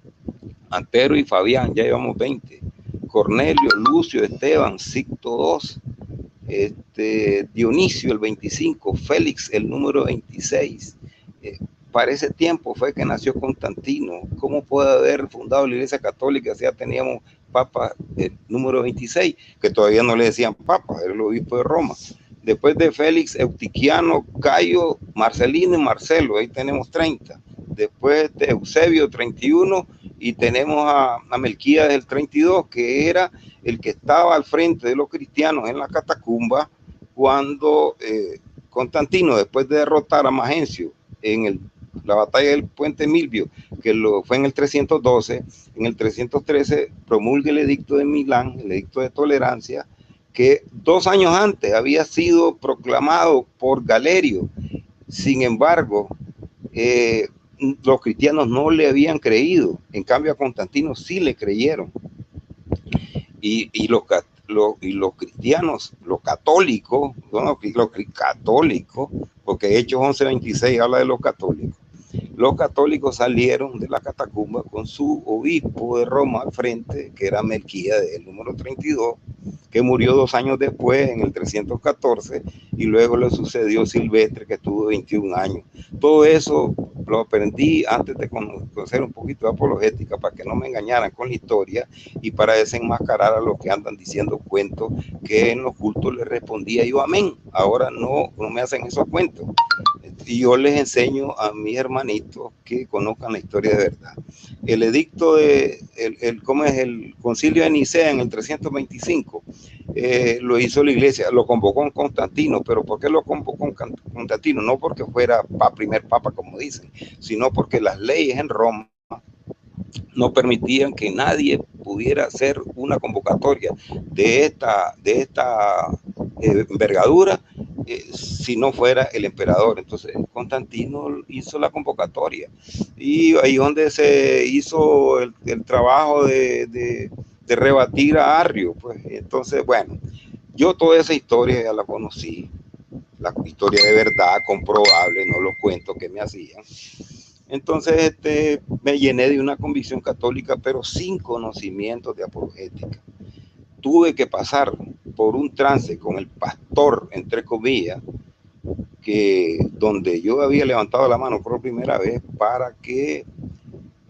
Antero y Fabián, ya llevamos 20. Cornelio, Lucio, Esteban, Sixto II, Dionisio el 25, Félix el número 26. Para ese tiempo fue que nació Constantino. ¿Cómo puede haber fundado la Iglesia Católica si ya teníamos Papa el número 26, que todavía no le decían Papa, era el obispo de Roma? Después de Félix, Eutiquiano, Cayo, Marcelino y Marcelo, ahí tenemos 30. Después de Eusebio, 31, y tenemos a Melquíades el 32, que era el que estaba al frente de los cristianos en la catacumba cuando Constantino, después de derrotar a Magencio en la batalla del puente Milvio, que fue en el 312, en el 313 promulga el edicto de Milán, el edicto de tolerancia, que 2 años antes había sido proclamado por Galerio. Sin embargo, los cristianos no le habían creído, en cambio a Constantino sí le creyeron. Y los cristianos, los católicos, porque Hechos 11:26 habla de los católicos. los católicos salieron de la catacumba con su obispo de Roma al frente, que era Melquíades, el número 32, que murió 2 años después, en el 314, y luego le sucedió Silvestre, que tuvo 21 años. Todo eso lo aprendí antes de conocer un poquito de apologética, para que no me engañaran con la historia y para desenmascarar a los que andan diciendo cuentos, que en los cultos les respondía yo amén. Ahora no me hacen esos cuentos. Y yo les enseño a mis hermanitos que conozcan la historia de verdad. El edicto ¿cómo es? El concilio de Nicea en el 325, lo hizo la iglesia, lo convocó con Constantino. ¿Pero por qué lo convocó con Constantino? No porque fuera primer papa, como dicen, sino porque las leyes en Roma no permitían que nadie pudiera hacer una convocatoria de esta envergadura si no fuera el emperador. Entonces Constantino hizo la convocatoria, y ahí donde se hizo el trabajo de rebatir a Arrio. Pues entonces, bueno, yo toda esa historia ya la conocí, la historia de verdad, comprobable, no los cuentos que me hacían. Entonces me llené de una convicción católica, pero sin conocimientos de apologética. Tuve que pasar por un trance con el pastor, entre comillas, donde yo había levantado la mano por primera vez, para que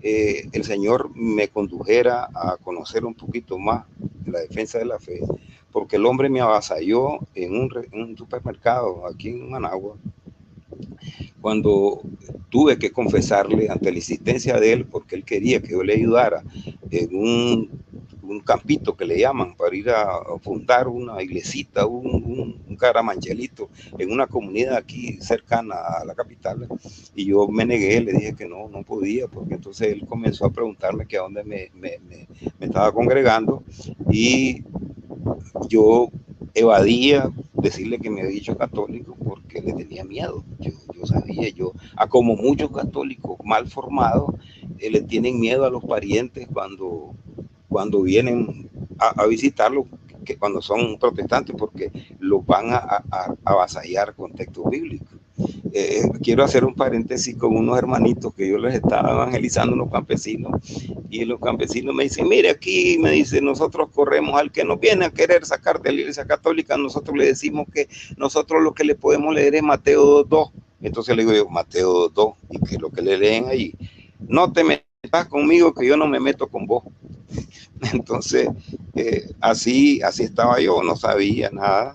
el Señor me condujera a conocer un poquito más la defensa de la fe, porque el hombre me avasalló en un supermercado aquí en Managua, cuando tuve que confesarle ante la insistencia de él, porque él quería que yo le ayudara en un campito que le llaman, para ir a fundar una iglesita, un caramancherito en una comunidad aquí cercana a la capital. Y yo me negué, le dije que no podía, porque entonces él comenzó a preguntarme que a dónde me estaba congregando, y yo evadía decirle que me había dicho católico, porque le tenía miedo. Yo sabía, como muchos católicos mal formados, le tienen miedo a los parientes cuando vienen a visitarlo, que cuando son protestantes, porque los van a avasallar con textos bíblicos. Quiero hacer un paréntesis con unos hermanitos que yo les estaba evangelizando, unos campesinos, y los campesinos me dicen: mire, aquí, me dice, nosotros corremos al que nos viene a querer sacar de la iglesia católica. Nosotros le decimos que nosotros lo que le podemos leer es Mateo 2. Entonces le digo yo: Mateo 2, y que lo que le leen ahí: no te metas conmigo, que yo no me meto con vos. Entonces así estaba yo, no sabía nada.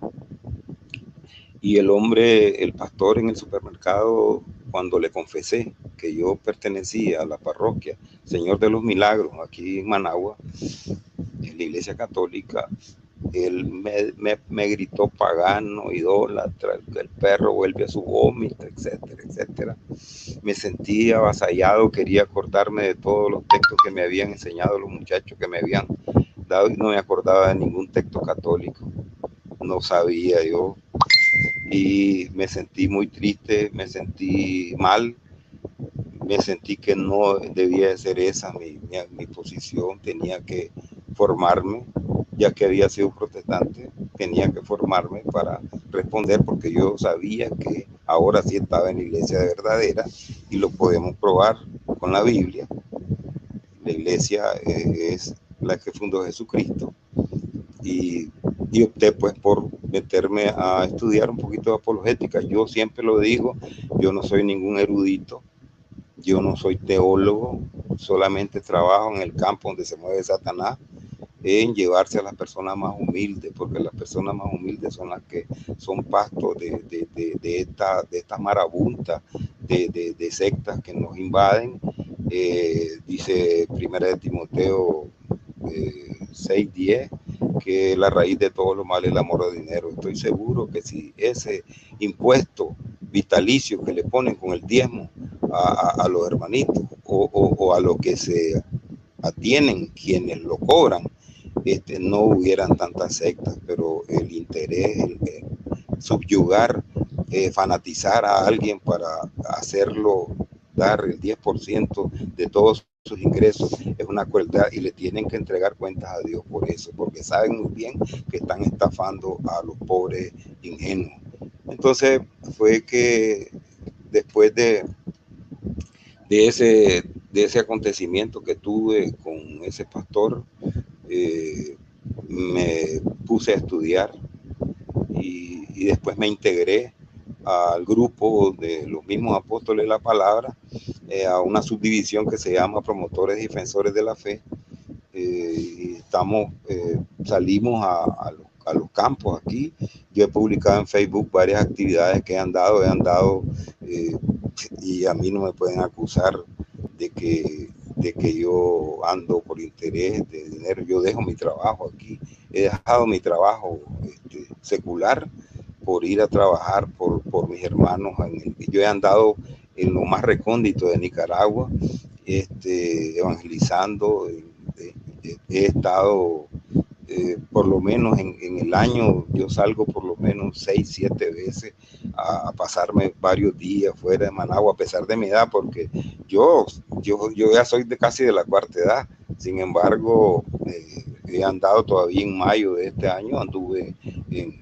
Y el hombre, el pastor en el supermercado, cuando le confesé que yo pertenecía a la parroquia Señor de los Milagros, aquí en Managua, en la iglesia católica, él me gritó: pagano, idólatra, el perro vuelve a su vómito, etcétera, etcétera. Me sentí avasallado, quería acordarme de todos los textos que me habían enseñado los muchachos que me habían dado, y no me acordaba de ningún texto católico, no sabía yo. Y me sentí muy triste, me sentí mal, me sentí que no debía de ser esa mi posición. Tenía que formarme, ya que había sido protestante, tenía que formarme para responder, porque yo sabía que ahora sí estaba en la iglesia verdadera, y lo podemos probar con la Biblia. La iglesia es la que fundó Jesucristo, y opté pues por meterme a estudiar un poquito de apologética. Yo siempre lo digo, yo no soy ningún erudito, yo no soy teólogo, solamente trabajo en el campo donde se mueve Satanás, en llevarse a las personas más humildes, porque las personas más humildes son las que son pastos de esta marabunta de sectas que nos invaden. Dice Primera de Timoteo 6:10, que la raíz de todo lo malo es el amor al dinero. Estoy seguro que si ese impuesto vitalicio que le ponen con el diezmo a los hermanitos, o a lo que se atienen quienes lo cobran, no hubieran tantas sectas. Pero el interés, el subyugar, fanatizar a alguien para hacerlo dar el 10% de todos sus ingresos, es una crueldad, y le tienen que entregar cuentas a Dios por eso, porque saben muy bien que están estafando a los pobres ingenuos. Entonces fue que después de de ese acontecimiento que tuve con ese pastor, me puse a estudiar y después me integré al grupo de los mismos apóstoles de la palabra, a una subdivisión que se llama Promotores y Defensores de la Fe. Y salimos a los campos aquí. Yo he publicado en Facebook varias actividades que he andado, y a mí no me pueden acusar de que yo ando por interés de dinero. Yo dejo mi trabajo aquí, he dejado mi trabajo secular por ir a trabajar por mis hermanos. Yo he andado en lo más recóndito de Nicaragua, evangelizando. He estado por lo menos en el año, yo salgo por lo menos 6, 7 veces a pasarme varios días fuera de Managua, a pesar de mi edad, porque yo ya soy casi de la cuarta edad. Sin embargo, he andado todavía en mayo de este año, anduve en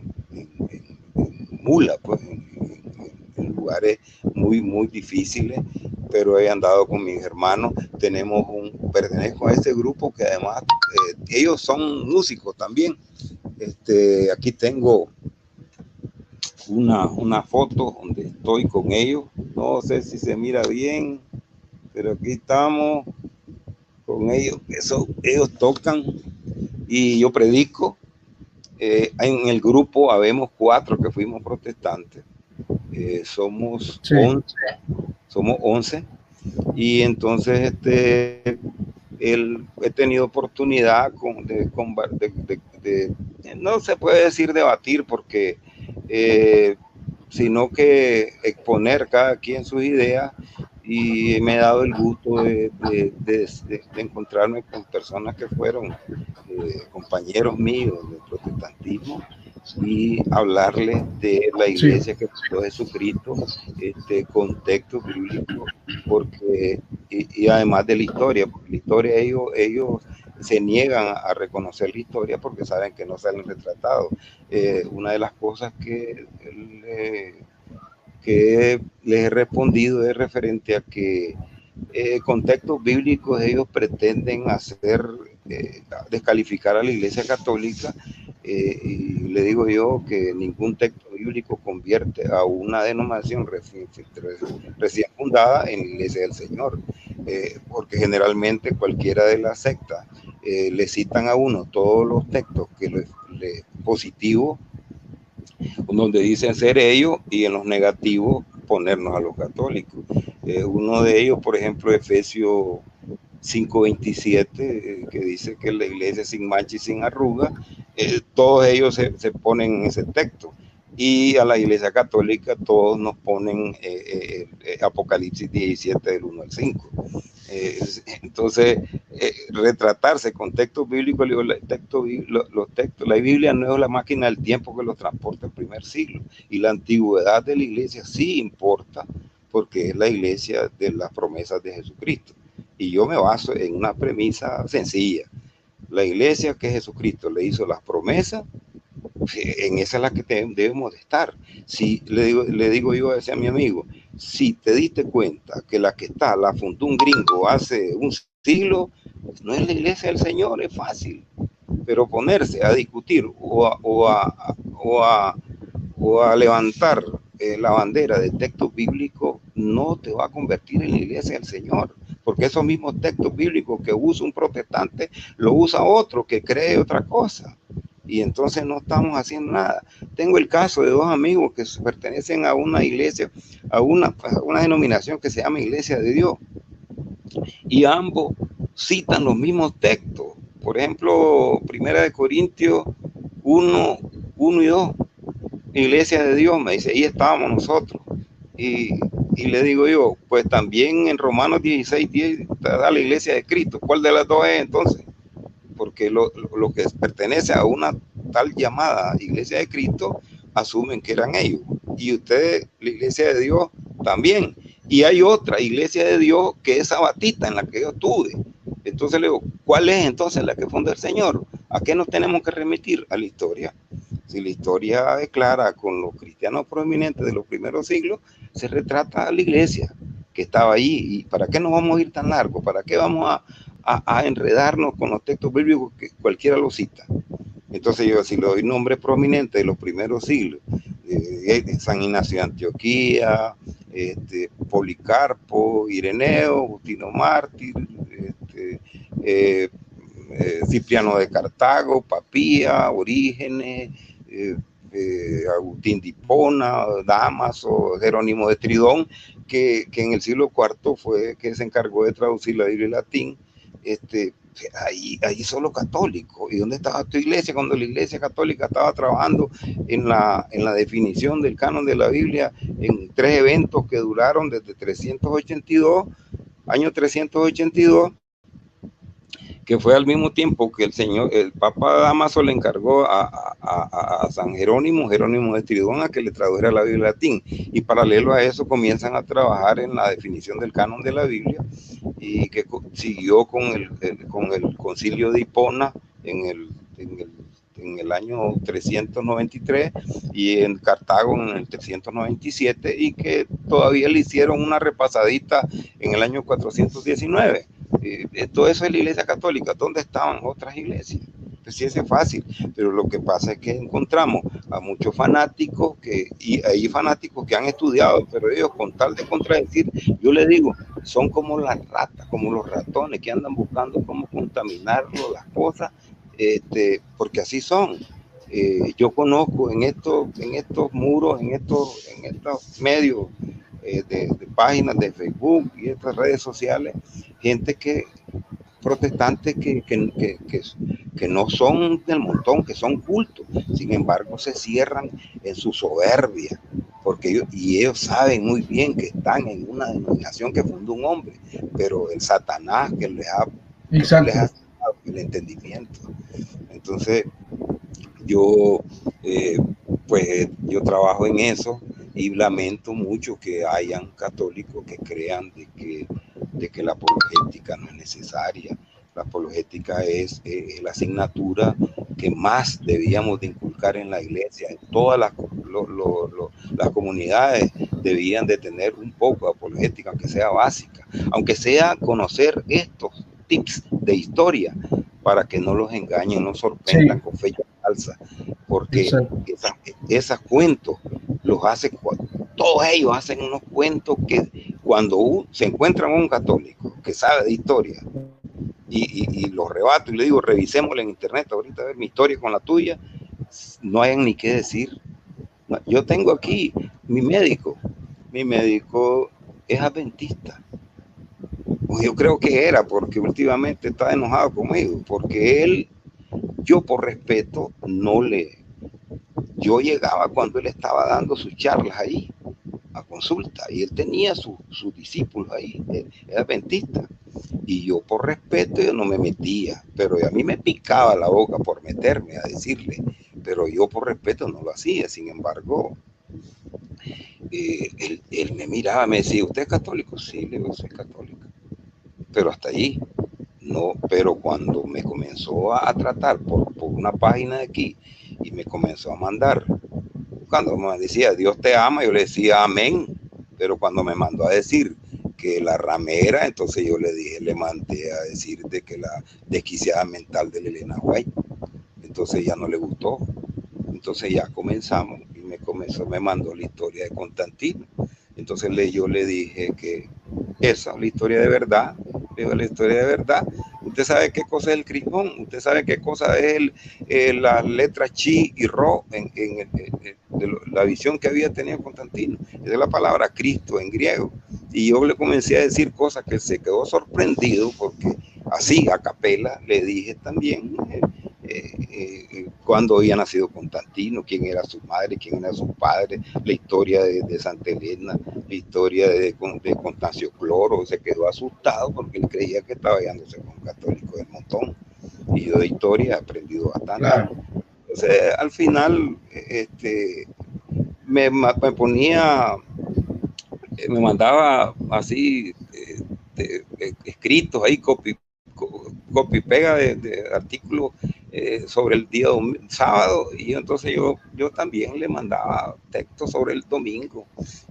mula, pues, en lugares muy, muy difíciles, pero he andado con mis hermanos. Pertenezco a este grupo que además ellos son músicos también. Aquí tengo una foto donde estoy con ellos. No sé si se mira bien, pero aquí estamos con ellos. Ellos tocan y yo predico. En el grupo habemos 4 que fuimos protestantes. Somos 11. Y entonces he tenido oportunidad de no se puede decir debatir, porque sino que exponer cada quien sus ideas, y me he dado el gusto de encontrarme con personas que fueron compañeros míos del protestantismo y hablarles de la iglesia que fundó Jesucristo, contexto bíblico, porque y además de la historia, porque la historia ellos se niegan a reconocer la historia porque saben que no salen retratados. Una de las cosas que les he respondido es referente a que contextos bíblicos ellos pretenden hacer descalificar a la Iglesia Católica, y le digo yo que ningún texto bíblico convierte a una denominación recién fundada en la Iglesia del Señor, porque generalmente cualquiera de las sectas le citan a uno todos los textos que le positivos, donde dicen ser ellos, y en los negativos ponernos a los católicos. Uno de ellos, por ejemplo, Efesios 5:27, que dice que la iglesia sin mancha y sin arruga. Todos ellos se ponen en ese texto, y a la iglesia católica todos nos ponen Apocalipsis 17 del 1 al 5. Entonces, retratarse con textos bíblicos, los textos, la Biblia no es la máquina del tiempo que los transporta al primer siglo, y la antigüedad de la iglesia sí importa, porque es la iglesia de las promesas de Jesucristo. Y yo me baso en una premisa sencilla: la iglesia que Jesucristo le hizo las promesas, en esa es la que debemos de estar. Si le digo yo a mi amigo, si te diste cuenta que la fundó un gringo hace un siglo, no es la iglesia del Señor, es fácil. Pero ponerse a discutir o a levantar la bandera de textos bíblicos no te va a convertir en la iglesia del Señor, porque esos mismos textos bíblicos que usa un protestante lo usa otro que cree otra cosa, y entonces no estamos haciendo nada. Tengo el caso de 2 amigos que pertenecen a una iglesia, a una denominación que se llama Iglesia de Dios, y ambos citan los mismos textos. Por ejemplo, 1 Corintios 1 y 2, Iglesia de Dios, me dice, ahí estábamos nosotros. Y le digo yo, pues también en Romanos 16:10 está la iglesia de Cristo. ¿Cuál de las dos es entonces? Porque lo que pertenece a una tal llamada iglesia de Cristo, asumen que eran ellos. Y ustedes, la iglesia de Dios, también. Y hay otra iglesia de Dios que es sabatita, en la que yo estuve. Entonces le digo, ¿cuál es entonces la que fundó el Señor? ¿A qué nos tenemos que remitir? A la historia. Si la historia es clara con los cristianos prominentes de los primeros siglos, se retrata a la iglesia que estaba ahí. ¿Y para qué nos vamos a ir tan largo? ¿Para qué vamos a enredarnos con los textos bíblicos que cualquiera lo cita? Entonces yo, si le doy nombres prominentes de los primeros siglos, San Ignacio de Antioquía, Policarpo, Ireneo, Justino Mártir, Cipriano de Cartago, Papía, Orígenes, Agustín de Hipona, Damaso, Jerónimo de Tridón, que en el siglo IV fue que se encargó de traducir la Biblia en latín. Ahí solo católicos. ¿Y dónde estaba tu iglesia cuando la iglesia católica estaba trabajando en la definición del canon de la Biblia en 3 eventos que duraron desde 382, año 382, que fue al mismo tiempo que el Papa Damaso le encargó a San Jerónimo de Tridón, a que le tradujera la Biblia latín, y paralelo a eso comienzan a trabajar en la definición del canon de la Biblia, y que siguió con el concilio de Hipona en el año 393 y en Cartago en el 397, y que todavía le hicieron una repasadita en el año 419. Todo eso es la Iglesia Católica. ¿Dónde estaban otras iglesias? Pues sí, ese es fácil, pero lo que pasa es que encontramos a muchos fanáticos y hay fanáticos que han estudiado, pero ellos, con tal de contradecir, yo les digo, son como las ratas, como los ratones que andan buscando cómo contaminarlo, las cosas, porque así son. Yo conozco en estos muros, en estos medios de páginas de Facebook y estas redes sociales, gente protestantes que no son del montón, que son cultos, sin embargo se cierran en su soberbia, porque ellos saben muy bien que están en una denominación que fundó un hombre, pero el Satanás que les ha dado el entendimiento. Entonces yo trabajo en eso, y lamento mucho que hayan católicos que crean de que la apologética no es necesaria. La apologética es la asignatura que más debíamos de inculcar en la iglesia. En todas las comunidades debían de tener un poco de apologética, aunque sea básica, aunque sea conocer estos tips de historia, para que no los engañen, no sorprendan con fechas falsas, porque esos cuentos los hacen, todos ellos hacen unos cuentos que cuando se encuentran un católico que sabe de historia y los rebato y le digo, revisémoslo en internet ahorita, a ver mi historia con la tuya, no hay ni qué decir. Yo tengo aquí mi médico es adventista. Yo creo que era, porque últimamente está enojado conmigo, porque yo por respeto yo llegaba cuando él estaba dando sus charlas ahí a consulta, y él tenía sus discípulos ahí, él era adventista, y yo por respeto yo no me metía, pero a mí me picaba la boca por meterme a decirle, pero yo por respeto no lo hacía. Sin embargo, él me miraba, me decía, ¿usted es católico? Sí, le digo, soy católico, pero hasta allí. No, pero cuando me comenzó a tratar por una página de aquí y me comenzó a mandar, cuando me decía Dios te ama, yo le decía amén, pero cuando me mandó a decir que la ramera, entonces yo le mandé a decir de que la desquiciada mental de Elena White, entonces ya no le gustó. Entonces ya comenzamos y me mandó la historia de Constantino. Entonces yo le dije que esa es la historia de verdad. La historia de verdad. Usted sabe qué cosa es el crismón, usted sabe qué cosa es las letras chi y ro en la visión que había tenido Constantino. Esa es la palabra Cristo en griego. Y yo le comencé a decir cosas que se quedó sorprendido, porque así a capela le dije también cuándo había nacido Constantino, quién era su madre, quién era su padre, la historia de Santa Elena, la historia de Constancio Cloro. Se quedó asustado porque él creía que estaba hallándose con un católico del montón, y yo de historia he aprendido bastante. Claro. Entonces al final me ponía, me mandaba así escritos ahí, copy pega de artículos sobre el día sábado, y entonces yo también le mandaba textos sobre el domingo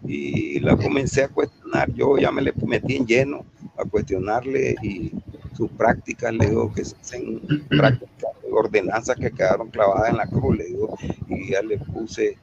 y la comencé a cuestionar. Yo ya me le metí en lleno a cuestionarle y sus prácticas, le digo que se hacen prácticas, ordenanzas que quedaron clavadas en la cruz, le digo, y ya le puse,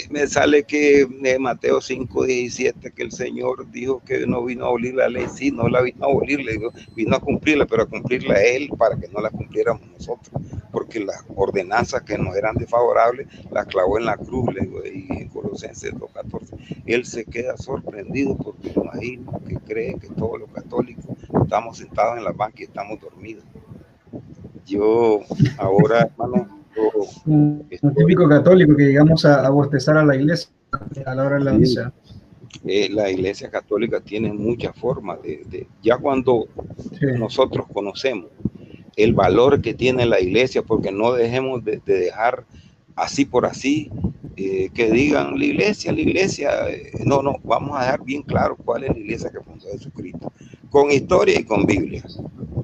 me sale que Mateo 5:17, que el Señor dijo que no vino a abolir la ley. Sí, no la vino a abolir, le digo, vino a cumplirla, pero a cumplirla Él para que no la cumpliéramos nosotros, porque las ordenanzas que nos eran desfavorables las clavó en la cruz, le digo, y en Colosenses 2:14. Él se queda sorprendido porque imagino que cree que todos los católicos estamos sentados en la banca y estamos dormidos. Yo ahora, hermano, un típico católico que llegamos a bostezar a la iglesia a la hora de la misa. La iglesia católica tiene muchas formas ya cuando nosotros conocemos el valor que tiene la iglesia, porque no dejemos de dejar así por así, que digan la iglesia, no, vamos a dejar bien claro cuál es la iglesia que fundó Jesucristo, con historia y con Biblia.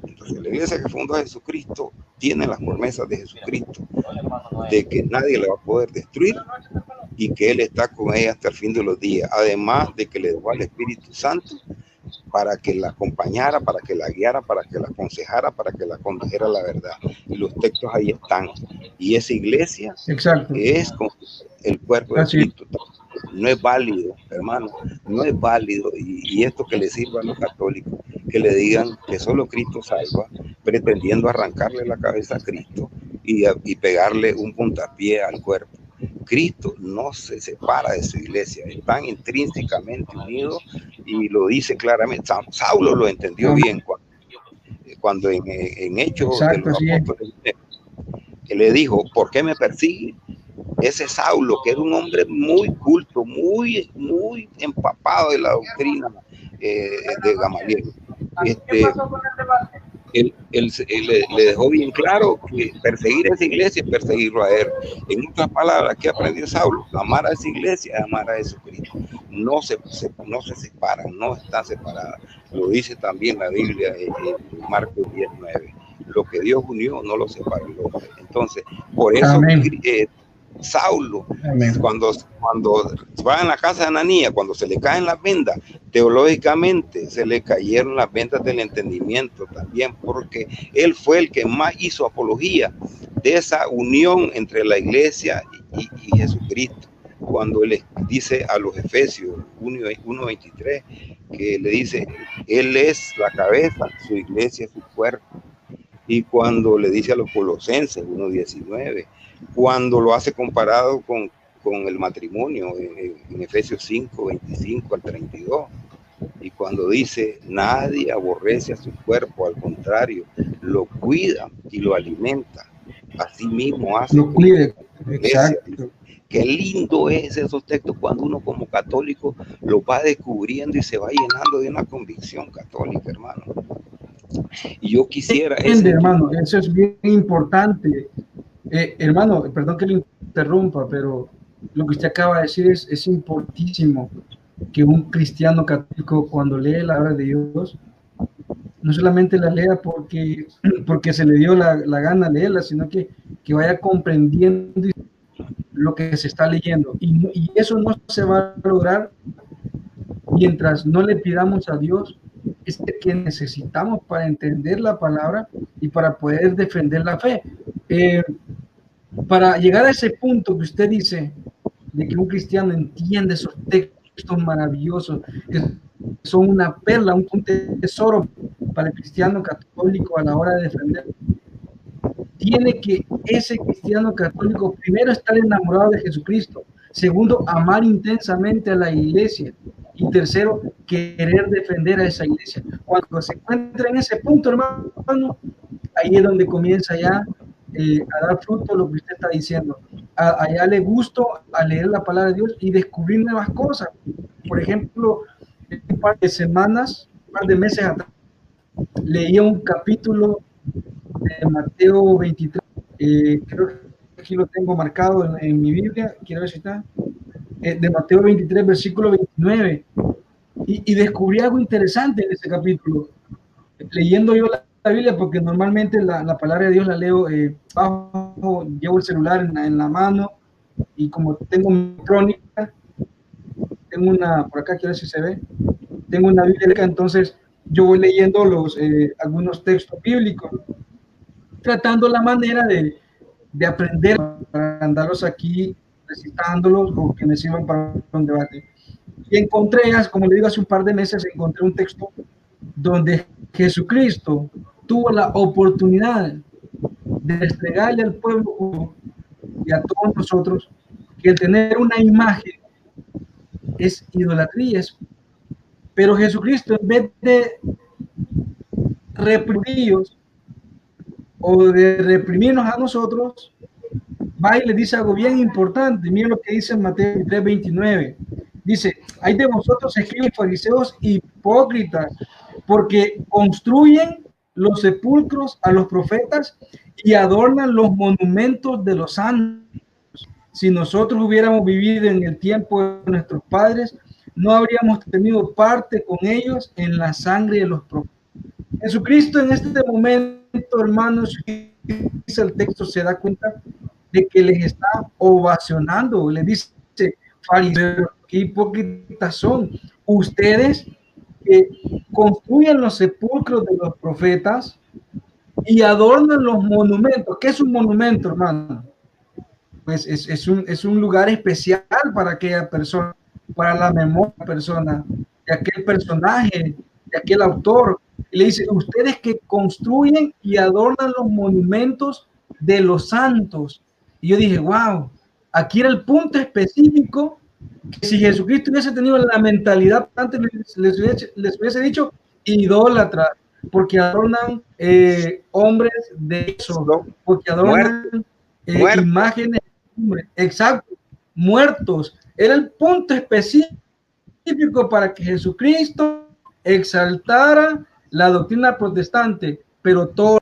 Entonces, la iglesia que fundó Jesucristo tiene las promesas de Jesucristo, de que nadie la va a poder destruir y que Él está con ella hasta el fin de los días, además de que le dejó al Espíritu Santo para que la acompañara, para que la guiara, para que la aconsejara, para que la condujera a la verdad. Y los textos ahí están. Y esa iglesia es como el cuerpo de Cristo. No es válido, hermano, no es válido. Y esto que le sirva a los católicos, que le digan que solo Cristo salva, pretendiendo arrancarle la cabeza a Cristo y pegarle un puntapié al cuerpo. Cristo no se separa de su iglesia, están intrínsecamente unidos, y lo dice claramente. Saulo lo entendió bien cuando en Hechos de los Apóstoles, que le dijo, ¿por qué me persigue? Ese Saulo, que era un hombre muy culto, muy empapado de la doctrina de Gamaliel, él le dejó bien claro que perseguir a esa iglesia es perseguirlo a él. En otras palabras, ¿qué aprendió Saulo? Amar a esa iglesia es amar a Jesucristo. No se separan, no están separadas. Lo dice también la Biblia en Marcos 10:9. Lo que Dios unió no lo separó el hombre. Entonces, por eso Saulo, cuando va en la casa de Ananías, cuando se le caen las vendas, teológicamente se le cayeron las vendas del entendimiento también, porque él fue el que más hizo apología de esa unión entre la iglesia y Jesucristo. Cuando él dice a los Efesios 1:23, que le dice, él es la cabeza, su iglesia es su cuerpo. Y cuando le dice a los Colosenses 1:19, cuando lo hace comparado con el matrimonio en Efesios 5:25-32, y cuando dice, nadie aborrece a su cuerpo, al contrario, lo cuida y lo alimenta, así mismo hace. Lo cuide, exacto. Qué lindo es esos textos cuando uno como católico lo va descubriendo y se va llenando de una convicción católica, hermano. Y yo quisiera... hermano, eso es bien importante. Hermano, perdón que lo interrumpa, pero lo que usted acaba de decir es importantísimo, que un cristiano católico, cuando lee la palabra de Dios, no solamente la lea porque se le dio la gana leerla, sino que vaya comprendiendo lo que se está leyendo. Y eso no se va a lograr mientras no le pidamos a Dios que necesitamos para entender la palabra y para poder defender la fe. Para llegar a ese punto que usted dice, de que un cristiano entiende esos textos maravillosos, que son una perla, un tesoro para el cristiano católico a la hora de defender, tiene que ese cristiano católico primero estar enamorado de Jesucristo, segundo, amar intensamente a la iglesia, y tercero, querer defender a esa iglesia. Cuando se encuentra en ese punto, hermano, ahí es donde comienza ya a dar fruto lo que usted está diciendo. Allá le gusto a leer la palabra de Dios y descubrir nuevas cosas. Por ejemplo, un par de semanas, un par de meses atrás, leía un capítulo de Mateo 23, creo que aquí lo tengo marcado en mi Biblia, quiero ver si está, de Mateo 23, versículo 29, y descubrí algo interesante en ese capítulo. Leyendo yo la Biblia porque normalmente la palabra de Dios la leo llevo el celular en la mano y como tengo mi crónica, tengo una, por acá quiero ver si se ve, tengo una Biblia, entonces yo voy leyendo algunos textos bíblicos, tratando la manera de aprender para andarlos aquí recitándolos o que me sirvan para un debate. Y encontré, como le digo, hace un par de meses encontré un texto donde Jesucristo tuvo la oportunidad de entregarle al pueblo y a todos nosotros que el tener una imagen es idolatría, pero Jesucristo, en vez de reprimirlos o de reprimirnos a nosotros, va y le dice algo bien importante. Miren lo que dice en Mateo 3:29. Dice: hay de vosotros, escribas y fariseos, hipócritas, porque construyen los sepulcros a los profetas y adornan los monumentos de los santos. Si nosotros hubiéramos vivido en el tiempo de nuestros padres, no habríamos tenido parte con ellos en la sangre de los profetas. Jesucristo en este momento, hermanos, dice el texto, se da cuenta de que les está ovacionando. Le dice: fariseos, qué hipócritas son ustedes, que construyen los sepulcros de los profetas y adornan los monumentos. ¿Qué es un monumento, hermano? Pues es un lugar especial para aquella persona, para la memoria de la persona, de aquel personaje, de aquel autor. Y le dice: ustedes que construyen y adornan los monumentos de los santos. Y yo dije: wow, aquí era el punto específico, que si Jesucristo hubiese tenido la mentalidad antes, les hubiese dicho idólatra, porque adornan hombres de eso, porque adornan imágenes. Exacto, muertos. Era el punto específico para que Jesucristo exaltara la doctrina protestante, pero todo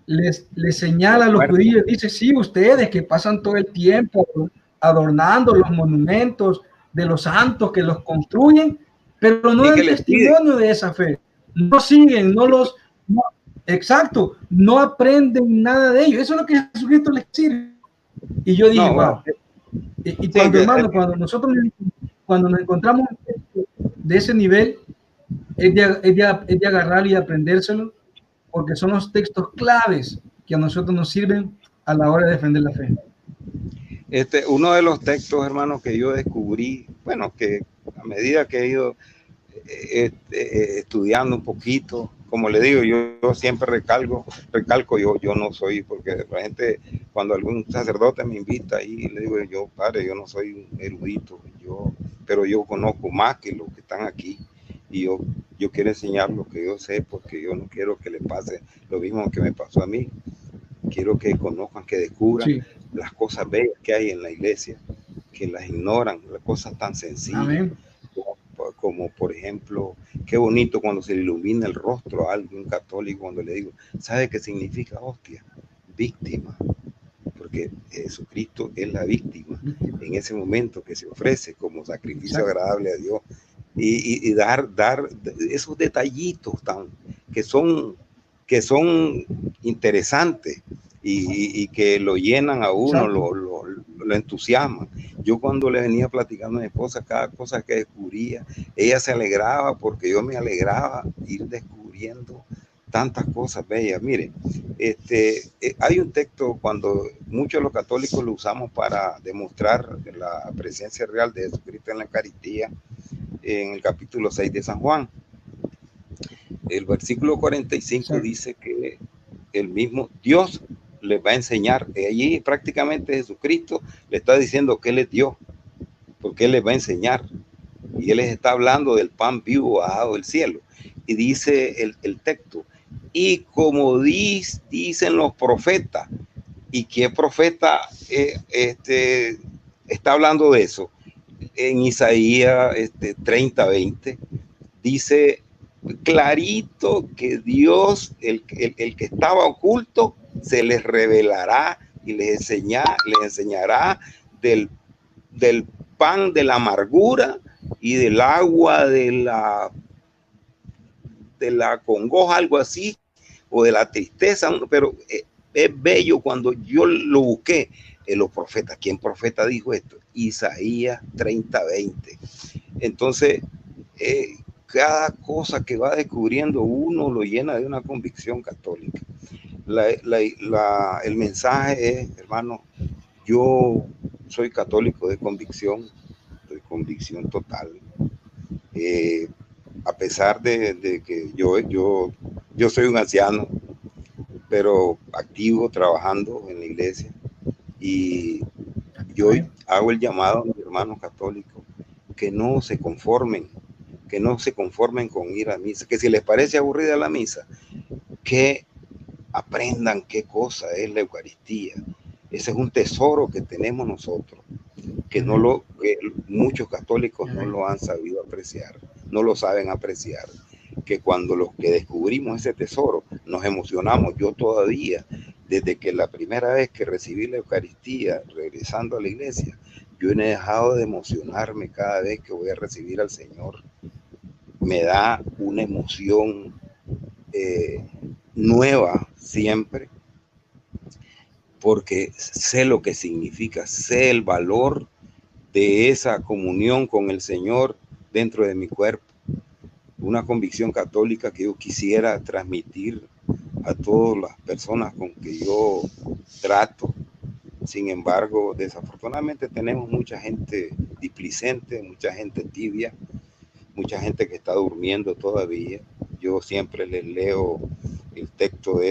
les señala a los judíos, dice: sí, ustedes que pasan todo el tiempo adornando los monumentos de los santos, que los construyen, pero no dan testimonio de esa fe, no siguen, exacto, no aprenden nada de ellos. Eso es lo que Jesucristo les sirve. Y yo dije: wow. Y cuando, hermano, cuando nos encontramos de ese nivel, es de agarrar y aprendérselo, porque son los textos claves que a nosotros nos sirven a la hora de defender la fe. Uno de los textos, hermano, que yo descubrí, bueno, que a medida que he ido estudiando un poquito, como le digo, yo siempre recalco, yo no soy, porque la gente, cuando algún sacerdote me invita ahí, le digo: yo, padre, yo no soy un erudito, pero yo conozco más que los que están aquí, y yo quiero enseñar lo que yo sé, porque yo no quiero que le pase lo mismo que me pasó a mí. Quiero que conozcan, que descubran las cosas bellas que hay en la iglesia, que las ignoran, las cosas tan sencillas. Como por ejemplo, qué bonito cuando se le ilumina el rostro a alguien católico, cuando le digo: ¿sabe qué significa hostia? Víctima, porque Jesucristo es la víctima en ese momento que se ofrece como sacrificio agradable a Dios, y dar esos detallitos que son interesantes y que lo llenan a uno, lo entusiasman. Yo cuando le venía platicando a mi esposa cada cosa que descubría, ella se alegraba porque yo me alegraba ir descubriendo tantas cosas bellas. Miren, hay un texto cuando muchos de los católicos lo usamos para demostrar la presencia real de Jesucristo en la Eucaristía, en el capítulo 6 de San Juan. El versículo 45 dice que el mismo Dios les va a enseñar. Allí prácticamente Jesucristo le está diciendo que Él es Dios, porque Él les va a enseñar. Y Él les está hablando del pan vivo bajado del cielo. Y dice el texto: y como dicen los profetas. ¿Y qué profeta está hablando de eso? En Isaías 30:20 dice clarito que Dios, el que estaba oculto, se les revelará y les enseñará del pan de la amargura y del agua de la congoja, algo así, o de la tristeza, pero es bello cuando yo lo busqué en los profetas. ¿Quién profeta dijo esto? Isaías 30:20. Entonces, cada cosa que va descubriendo uno lo llena de una convicción católica. El mensaje es, hermano, yo soy católico de convicción total. A pesar de que yo soy un anciano, pero activo, trabajando en la iglesia, y yo hago el llamado a mis hermanos católicos que no se conformen con ir a misa, que si les parece aburrida la misa, que aprendan qué cosa es la Eucaristía. Ese es un tesoro que tenemos nosotros, que muchos católicos no lo han sabido apreciar, no lo saben apreciar, que cuando los que descubrimos ese tesoro nos emocionamos. Yo todavía, desde que la primera vez que recibí la Eucaristía, regresando a la iglesia, yo no he dejado de emocionarme cada vez que voy a recibir al Señor. Me da una emoción nueva siempre, porque sé lo que significa, sé el valor de esa comunión con el Señor dentro de mi cuerpo. Una convicción católica que yo quisiera transmitir a todas las personas con que yo trato. Sin embargo, desafortunadamente tenemos mucha gente displicente, mucha gente tibia, mucha gente que está durmiendo todavía. Yo siempre les leo el texto de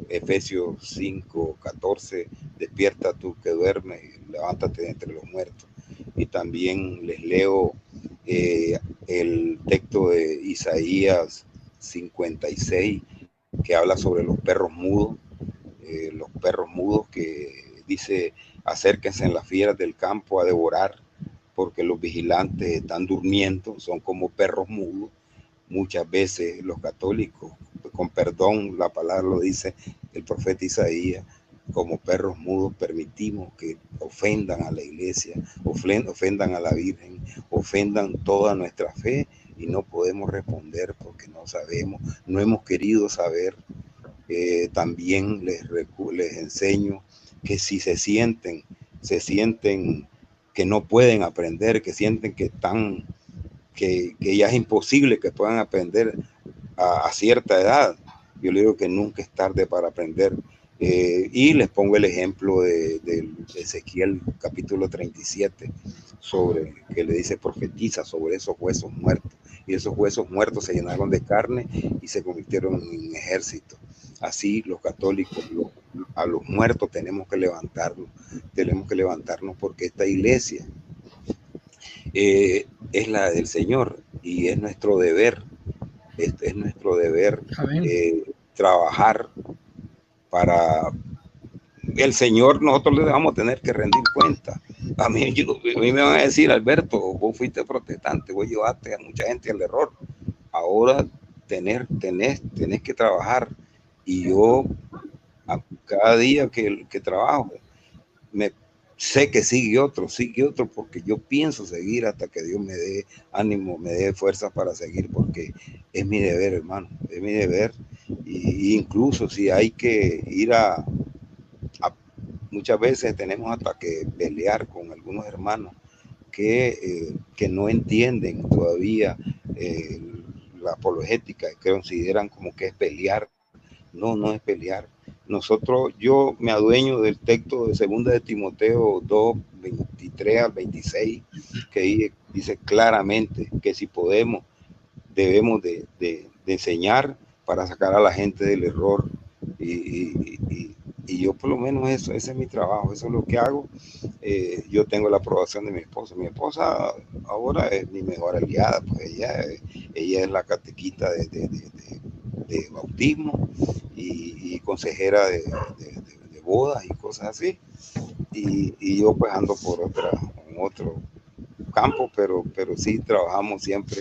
Efesios 5:14, despierta tú que duermes, levántate de entre los muertos. Y también les leo el texto de Isaías 56, que habla sobre los perros mudos que dice, acérquense en las fieras del campo a devorar, porque los vigilantes están durmiendo, son como perros mudos. Muchas veces los católicos, con perdón, la palabra lo dice el profeta Isaías, como perros mudos permitimos que ofendan a la iglesia, ofendan a la Virgen, ofendan toda nuestra fe, y no podemos responder porque no sabemos, no hemos querido saber. También les enseño que si se sienten que no pueden aprender, que sienten que ya es imposible que puedan aprender a cierta edad, yo le digo que nunca es tarde para aprender. Y les pongo el ejemplo de Ezequiel capítulo 37, sobre que le dice, profetiza sobre esos huesos muertos, y esos huesos muertos se llenaron de carne y se convirtieron en ejército. Así los católicos, a los muertos tenemos que levantarnos porque esta iglesia es la del Señor, y es nuestro deber, trabajar para el Señor. Nosotros le vamos a tener que rendir cuenta. A mí me van a decir, Alberto, vos fuiste protestante, vos llevaste a mucha gente al error. Ahora tenés que trabajar, y yo cada día que trabajo sé que sigue otro, porque yo pienso seguir hasta que Dios me dé ánimo, me dé fuerza para seguir, porque es mi deber, hermano, es mi deber. Y incluso si hay que ir muchas veces tenemos hasta que pelear con algunos hermanos que no entienden todavía la apologética, que consideran como que es pelear. No es pelear. Yo me adueño del texto de 2 de Timoteo 2:23-26, que dice claramente que si podemos, debemos de enseñar para sacar a la gente del error. Y yo por lo menos ese es mi trabajo, eso es lo que hago. Yo tengo la aprobación de mi esposa. Mi esposa ahora es mi mejor aliada, pues ella es la catequista de bautismo y consejera de bodas y cosas así. Y yo pues ando en otro campo, pero sí trabajamos siempre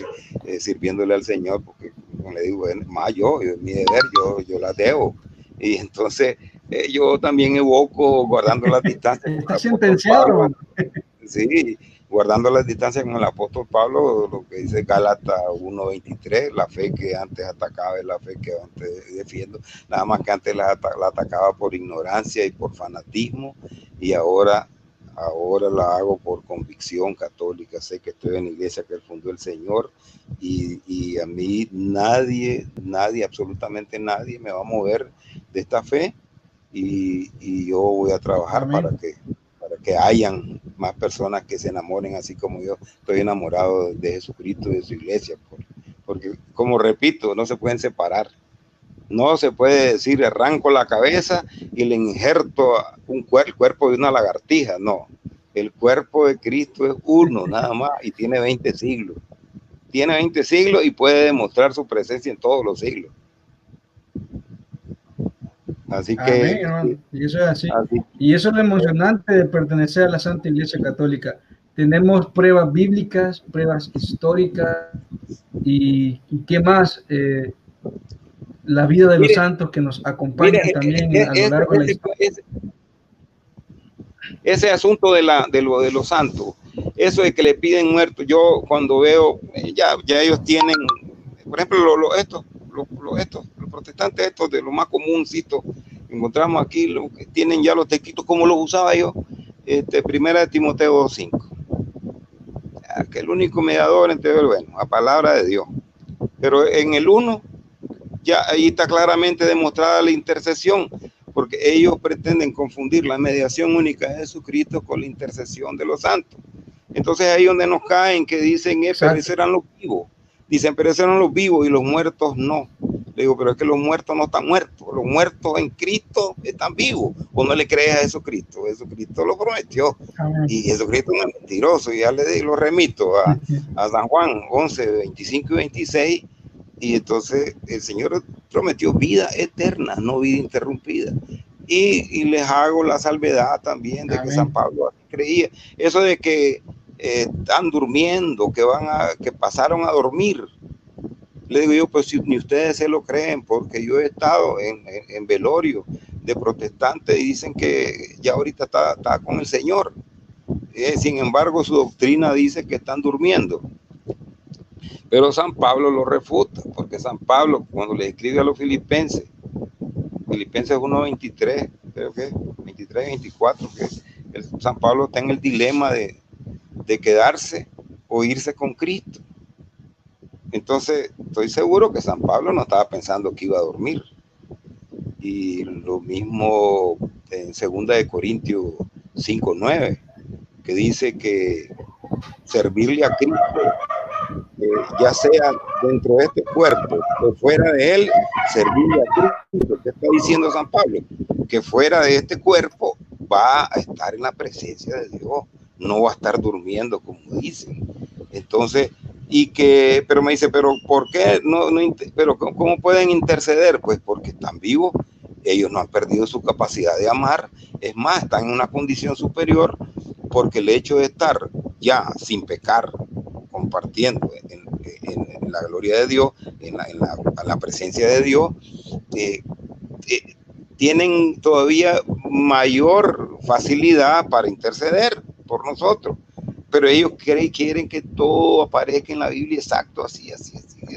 sirviéndole al Señor, porque como le digo, más mi deber, yo la debo. Y entonces yo también evoco guardando las distancias. Está sentenciado. Sí, guardando las distancias con el apóstol Pablo, lo que dice Gálatas 1:23, la fe que antes atacaba es la fe que antes defiendo, nada más que antes la atacaba por ignorancia y por fanatismo, y ahora la hago por convicción católica. Sé que estoy en la iglesia que fundó el Señor, y a mí nadie, absolutamente nadie me va a mover de esta fe, y yo voy a trabajar para que hayan más personas que se enamoren así como yo estoy enamorado de Jesucristo y de su iglesia, porque como repito, no se pueden separar. No se puede decir arranco la cabeza y le injerto el cuerpo de una lagartija. No, el cuerpo de Cristo es uno nada más, y tiene 20 siglos. Tiene 20 siglos y puede demostrar su presencia en todos los siglos. Así que... Amén, hermano. Y eso es así. Y eso es lo emocionante de pertenecer a la Santa Iglesia Católica. Tenemos pruebas bíblicas, pruebas históricas, y ¿qué más? La vida de los santos que nos acompañan también a lo largo de la historia. Ese asunto de los santos, eso de que le piden muertos, yo cuando veo, ya ellos tienen, por ejemplo, los protestantes estos de lo más comúncito, encontramos aquí, lo que tienen ya los textitos como los usaba yo, primera de Timoteo 2:5, que el único mediador entre, bueno, la palabra de Dios, pero en el 1, ya ahí está claramente demostrada la intercesión, porque ellos pretenden confundir la mediación única de Jesucristo con la intercesión de los santos. Entonces ahí donde nos caen, que dicen, perecerán los vivos. Dicen, perecerán los vivos y los muertos no. Le digo, pero es que los muertos no están muertos. Los muertos en Cristo están vivos. O no le crees a Jesucristo. Jesucristo lo prometió. Amén. Y Jesucristo no es mentiroso. Y ya lo remito a San Juan 11:25 y 26. Y entonces el Señor prometió vida eterna, no vida interrumpida. Y les hago la salvedad también de que San Pablo creía. Eso de que están durmiendo, que pasaron a dormir. Le digo yo, pues si ni ustedes se lo creen, porque yo he estado en velorio de protestantes y dicen que ya ahorita está con el Señor. Sin embargo, su doctrina dice que están durmiendo. Pero San Pablo lo refuta, porque San Pablo, cuando le escribe a los Filipenses 1:23, creo que 23, 24, que San Pablo está en el dilema de quedarse o irse con Cristo. Entonces, estoy seguro que San Pablo no estaba pensando que iba a dormir. Y lo mismo en 2 de Corintios 5:9, que dice que servirle a Cristo, ya sea dentro de este cuerpo o fuera de él, servirle a Cristo. ¿Qué está diciendo San Pablo? Que fuera de este cuerpo va a estar en la presencia de Dios, no va a estar durmiendo, como dicen. Entonces, pero me dice, pero ¿por qué pero cómo pueden interceder? Pues porque están vivos, ellos no han perdido su capacidad de amar, es más, están en una condición superior, porque el hecho de estar ya sin pecar, compartiendo en la gloria de Dios, en la presencia de Dios, tienen todavía mayor facilidad para interceder por nosotros. Pero ellos quieren que todo aparezca en la Biblia exacto, así.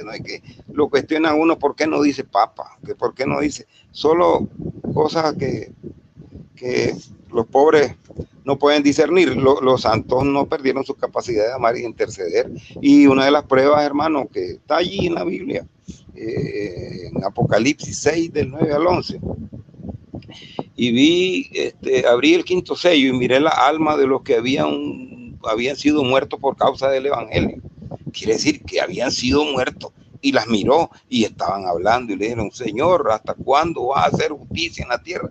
¿No? Es que lo cuestiona uno, ¿por qué no dice Papa? ¿Por qué no dice? Solo cosas que los pobres no pueden discernir. Los santos no perdieron su capacidad de amar y de interceder. Y una de las pruebas, hermano, que está allí en la Biblia, en Apocalipsis 6, del 9 al 11. Y abrí el 5º sello y miré la alma de los que habían sido muertos por causa del evangelio. Quiere decir que habían sido muertos, y las miró y estaban hablando y le dijeron, Señor, ¿hasta cuándo vas a hacer justicia en la tierra?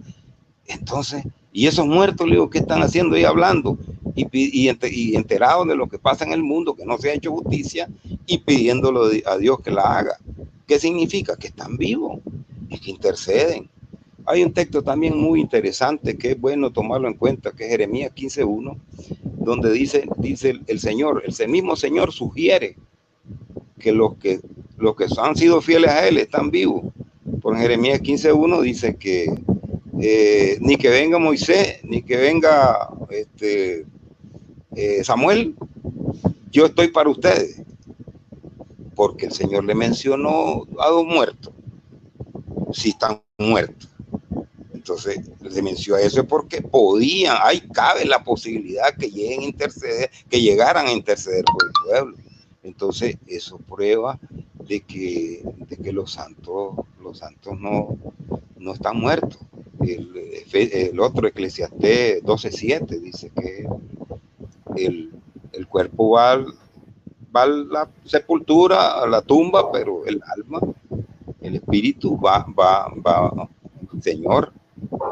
Entonces, y esos muertos, le digo, ¿qué están haciendo ahí hablando? Y enterados de lo que pasa en el mundo, que no se ha hecho justicia, y pidiéndolo a Dios que la haga. ¿Qué significa? Que están vivos y que interceden. Hay un texto también muy interesante que es bueno tomarlo en cuenta, que es Jeremías 15:1, donde dice el Señor, el mismo Señor sugiere que los que han sido fieles a Él están vivos. Por Jeremías 15:1 dice que ni que venga Moisés, ni que venga Samuel, yo estoy para ustedes, porque el Señor le mencionó a 2 muertos, si están muertos. Entonces se menciona eso porque podían, cabe la posibilidad que lleguen a interceder, que llegaran a interceder por el pueblo. Entonces eso prueba de que los santos no están muertos. El otro Eclesiastés 12:7 dice que el cuerpo va a la sepultura, a la tumba, pero el alma, el espíritu va Señor.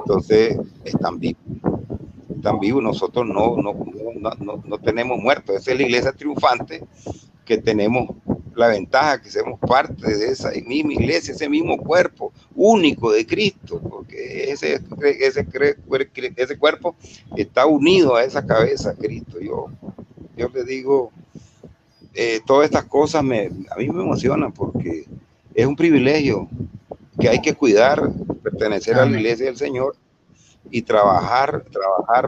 Entonces están vivos, nosotros no tenemos muertos. Esa es la iglesia triunfante, que tenemos la ventaja que somos parte de esa misma iglesia, ese mismo cuerpo único de Cristo, porque ese cuerpo está unido a esa cabeza, Cristo. Yo le digo, todas estas cosas a mí me emocionan, porque es un privilegio que hay que cuidar, pertenecer a la iglesia del Señor y trabajar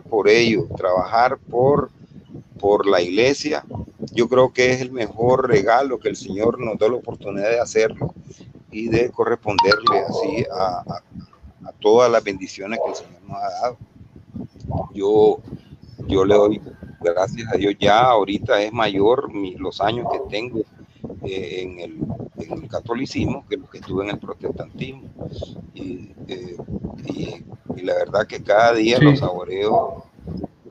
por ello, trabajar por la iglesia. Yo creo que es el mejor regalo que el Señor nos da la oportunidad de hacerlo y de corresponderle así a todas las bendiciones que el Señor nos ha dado. Yo le doy gracias a Dios. Ya ahorita es mayor los años que tengo en el catolicismo que los que estuve en el protestantismo, y la verdad que cada día lo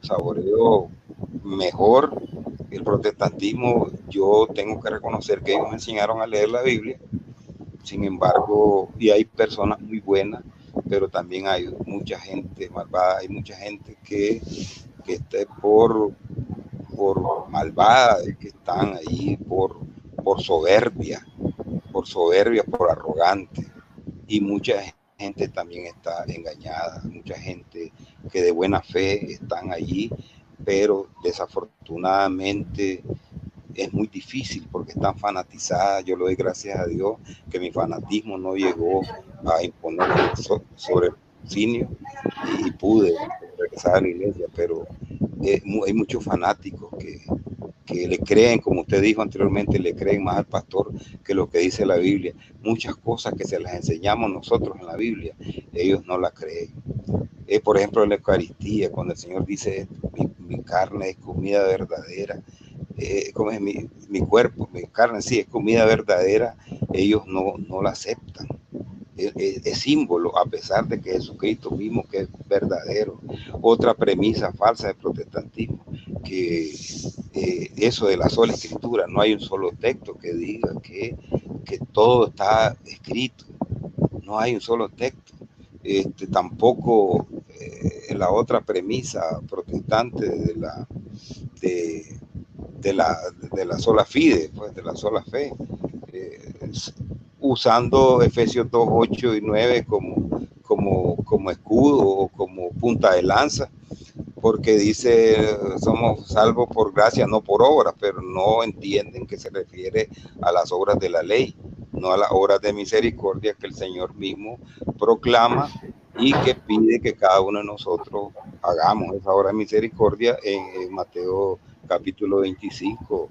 saboreo mejor. El protestantismo, yo tengo que reconocer que ellos me enseñaron a leer la Biblia. Sin embargo, y hay personas muy buenas, pero también hay mucha gente malvada, hay mucha gente que esté por malvada, que están ahí por soberbia, por arrogante, y mucha gente también está engañada, mucha gente que de buena fe están allí, pero desafortunadamente es muy difícil porque están fanatizadas. Yo le doy gracias a Dios que mi fanatismo no llegó a imponer sobre el patrocinio y pude regresar a la iglesia, pero hay muchos fanáticos que le creen, como usted dijo anteriormente, le creen más al pastor que lo que dice la Biblia. Muchas cosas que se las enseñamos nosotros en la Biblia, ellos no la creen. Por ejemplo, en la Eucaristía, cuando el Señor dice, mi carne es comida verdadera, como es mi cuerpo, mi carne sí es comida verdadera, ellos no la aceptan. Es símbolo, a pesar de que Jesucristo mismo que es verdadero. Otra premisa falsa del protestantismo, que eso de la sola escritura, no hay un solo texto que diga que todo está escrito, no hay un solo texto. Tampoco la otra premisa protestante de la sola fide, pues de la sola fe, usando Efesios 2, 8 y 9 como escudo o como punta de lanza, porque dice somos salvos por gracia, no por obras, pero no entienden que se refiere a las obras de la ley, no a las obras de misericordia que el Señor mismo proclama y que pide que cada uno de nosotros hagamos esa obra de misericordia en Mateo capítulo 25.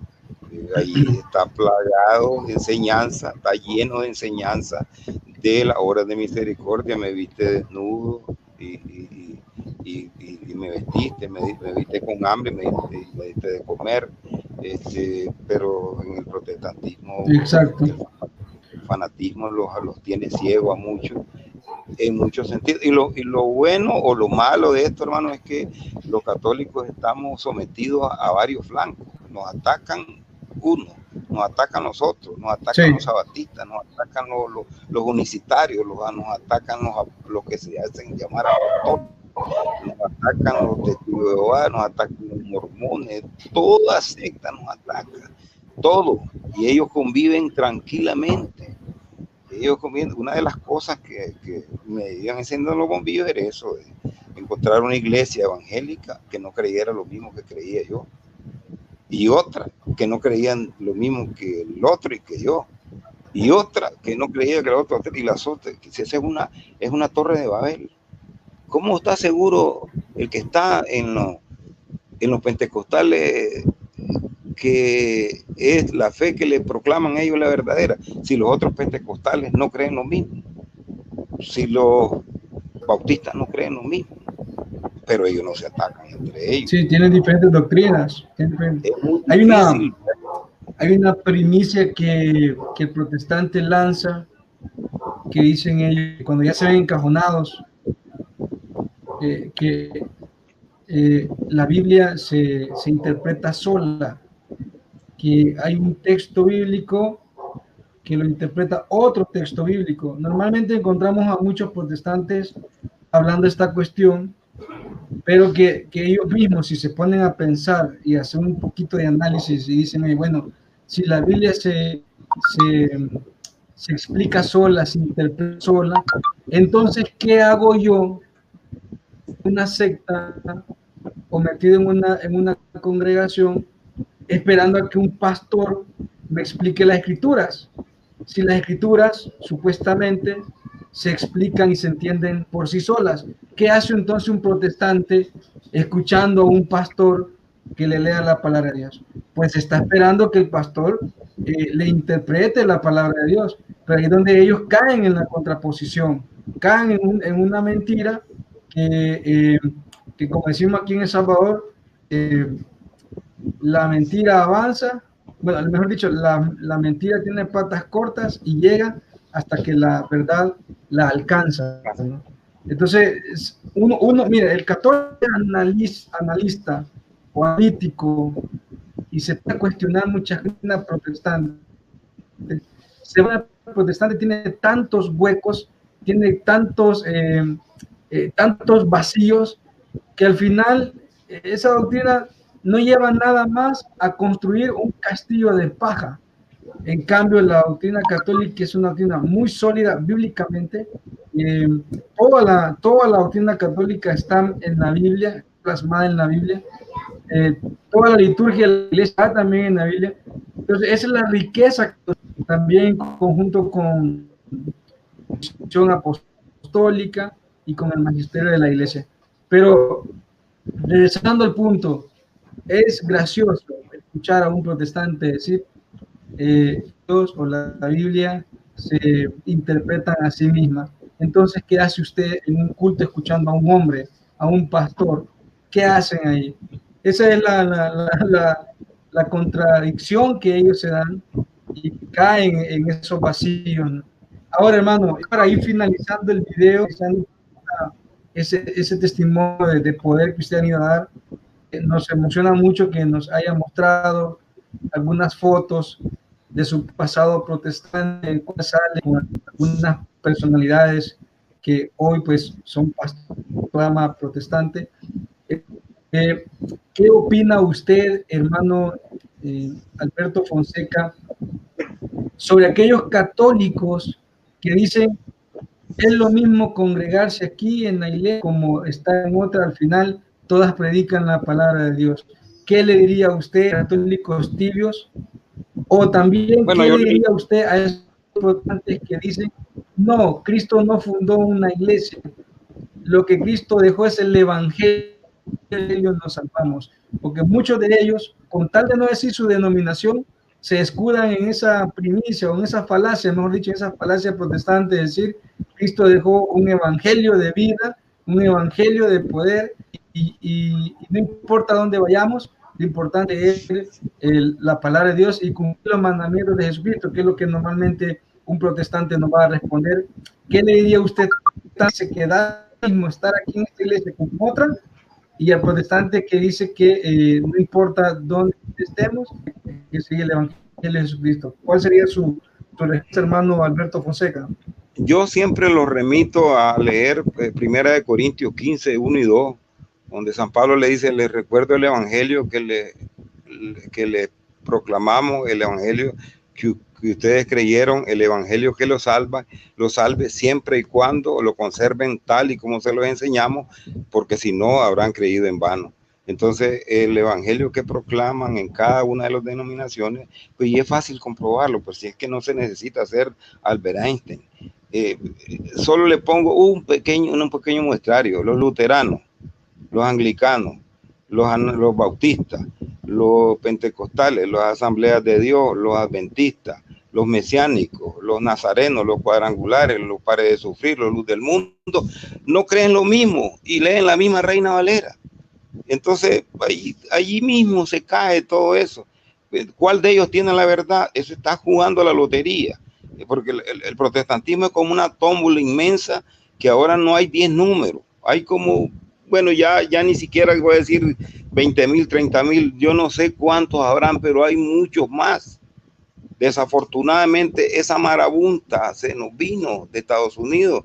Ahí está plagado de enseñanza, está lleno de enseñanza de la obra de misericordia. Me viste desnudo y me vestiste, me viste con hambre, me diste de comer. Pero en el protestantismo, exacto, el fanatismo los tiene ciegos a muchos, en muchos sentidos. Y lo bueno o lo malo de esto, hermano, es que los católicos estamos sometidos a varios flancos. Nos atacan nos atacan nosotros, nos atacan los sabatistas, nos atacan los unicitarios, nos atacan los que se hacen llamar apóstoles, nos atacan los testigos de Jehová, nos atacan los mormones, toda secta nos ataca, todo, y ellos conviven tranquilamente. Una de las cosas que me iban encendiendo los bombillos era eso, de encontrar una iglesia evangélica que no creyera lo mismo que creía yo, y otra que no creían lo mismo que el otro y que yo, y otra que no creía que el otro, y las otras, que esa es una torre de Babel. ¿Cómo está seguro el que está en los pentecostales que es la fe que le proclaman ellos la verdadera, si los otros pentecostales no creen lo mismo, si los bautistas no creen lo mismo, pero ellos no se atacan entre ellos. Sí, tienen diferentes doctrinas. Es muy Hay difícil. una primicia que el protestante lanza, que dicen ellos, cuando ya se ven encajonados, que la Biblia se interpreta sola, que hay un texto bíblico que lo interpreta otro texto bíblico. Normalmente encontramos a muchos protestantes hablando de esta cuestión, pero que ellos mismos, si se ponen a pensar y hacer un poquito de análisis y dicen, bueno, si la Biblia se explica sola, se interpreta sola, entonces, ¿qué hago yo, una secta o metido en una congregación, esperando a que un pastor me explique las escrituras? Si las escrituras supuestamente se explican y se entienden por sí solas, ¿qué hace entonces un protestante escuchando a un pastor que le lea la palabra de Dios? Pues está esperando que el pastor le interprete la palabra de Dios, pero ahí es donde ellos caen en la contraposición, caen en una mentira que, como decimos aquí en El Salvador, la mentira avanza, bueno, mejor dicho, la mentira tiene patas cortas y llega hasta que la verdad la alcanza, ¿no? Entonces, mira, el católico analista o analítico y se puede cuestionar mucha gente protestante. Protestante tiene tantos huecos, tiene tantos vacíos, que al final esa doctrina no lleva nada más a construir un castillo de paja. En cambio, la doctrina católica es una doctrina muy sólida bíblicamente. Toda la doctrina católica está en la Biblia, plasmada en la Biblia. Toda la liturgia de la iglesia está también en la Biblia. Entonces, esa es la riqueza también en conjunto con la misión apostólica y con el magisterio de la iglesia. Pero, regresando al punto, es gracioso escuchar a un protestante decir Dios o la Biblia se interpretan a sí misma. Entonces, ¿qué hace usted en un culto escuchando a un hombre, a un pastor? ¿Qué hacen ahí? Esa es la contradicción que ellos se dan y caen en esos vacíos, ¿no? Ahora, hermano, para ir finalizando el video, ese testimonio de poder que usted ha ido a dar, nos emociona mucho que nos haya mostrado algunas fotos de su pasado protestante, en cual sale con algunas personalidades que hoy pues son programa protestante. ¿Qué opina usted, hermano Alberto Fonseca, sobre aquellos católicos que dicen es lo mismo congregarse aquí en la iglesia como estar en otra? Al final todas predican la palabra de Dios. ¿Qué le diría a usted, católicos tibios? O también, ¿qué le diría usted a esos protestantes que dicen, no, Cristo no fundó una iglesia, lo que Cristo dejó es el evangelio, nos salvamos? Porque muchos de ellos, con tal de no decir su denominación, se escudan en esa primicia o en esa falacia, mejor dicho, en esa falacia protestante, de decir, Cristo dejó un evangelio de vida, un evangelio de poder, y no importa dónde vayamos, lo importante es la palabra de Dios y cumplir los mandamientos de Jesucristo, que es lo que normalmente un protestante nos va a responder. ¿Qué le diría usted? ¿Se queda mismo estar aquí en esta iglesia como otra? Y al protestante que dice que no importa dónde estemos, que sigue el evangelio de Jesucristo. ¿Cuál sería su respuesta, hermano Alberto Fonseca? Yo siempre lo remito a leer 1 Corintios 15, 1 y 2, donde San Pablo le dice, les recuerdo el evangelio que le proclamamos, el evangelio que ustedes creyeron, el evangelio que lo salve siempre y cuando lo conserven tal y como se los enseñamos, porque si no habrán creído en vano. Entonces, el evangelio que proclaman en cada una de las denominaciones, pues y es fácil comprobarlo, pues si es que no se necesita ser Albert Einstein. Solo le pongo un pequeño muestrario: los luteranos, los anglicanos, los bautistas, los pentecostales, las asambleas de Dios, los adventistas, los mesiánicos, los nazarenos, los cuadrangulares, los pares de sufrir, los luz del mundo, no creen lo mismo y leen la misma Reina Valera. Entonces, allí mismo se cae todo eso. ¿Cuál de ellos tiene la verdad? Eso está jugando a la lotería, porque el protestantismo es como una tómbola inmensa que ahora no hay 10 números, hay como, bueno, ya ni siquiera voy a decir 20,000, 30,000, yo no sé cuántos habrán, pero hay muchos más. Desafortunadamente esa marabunta se nos vino de Estados Unidos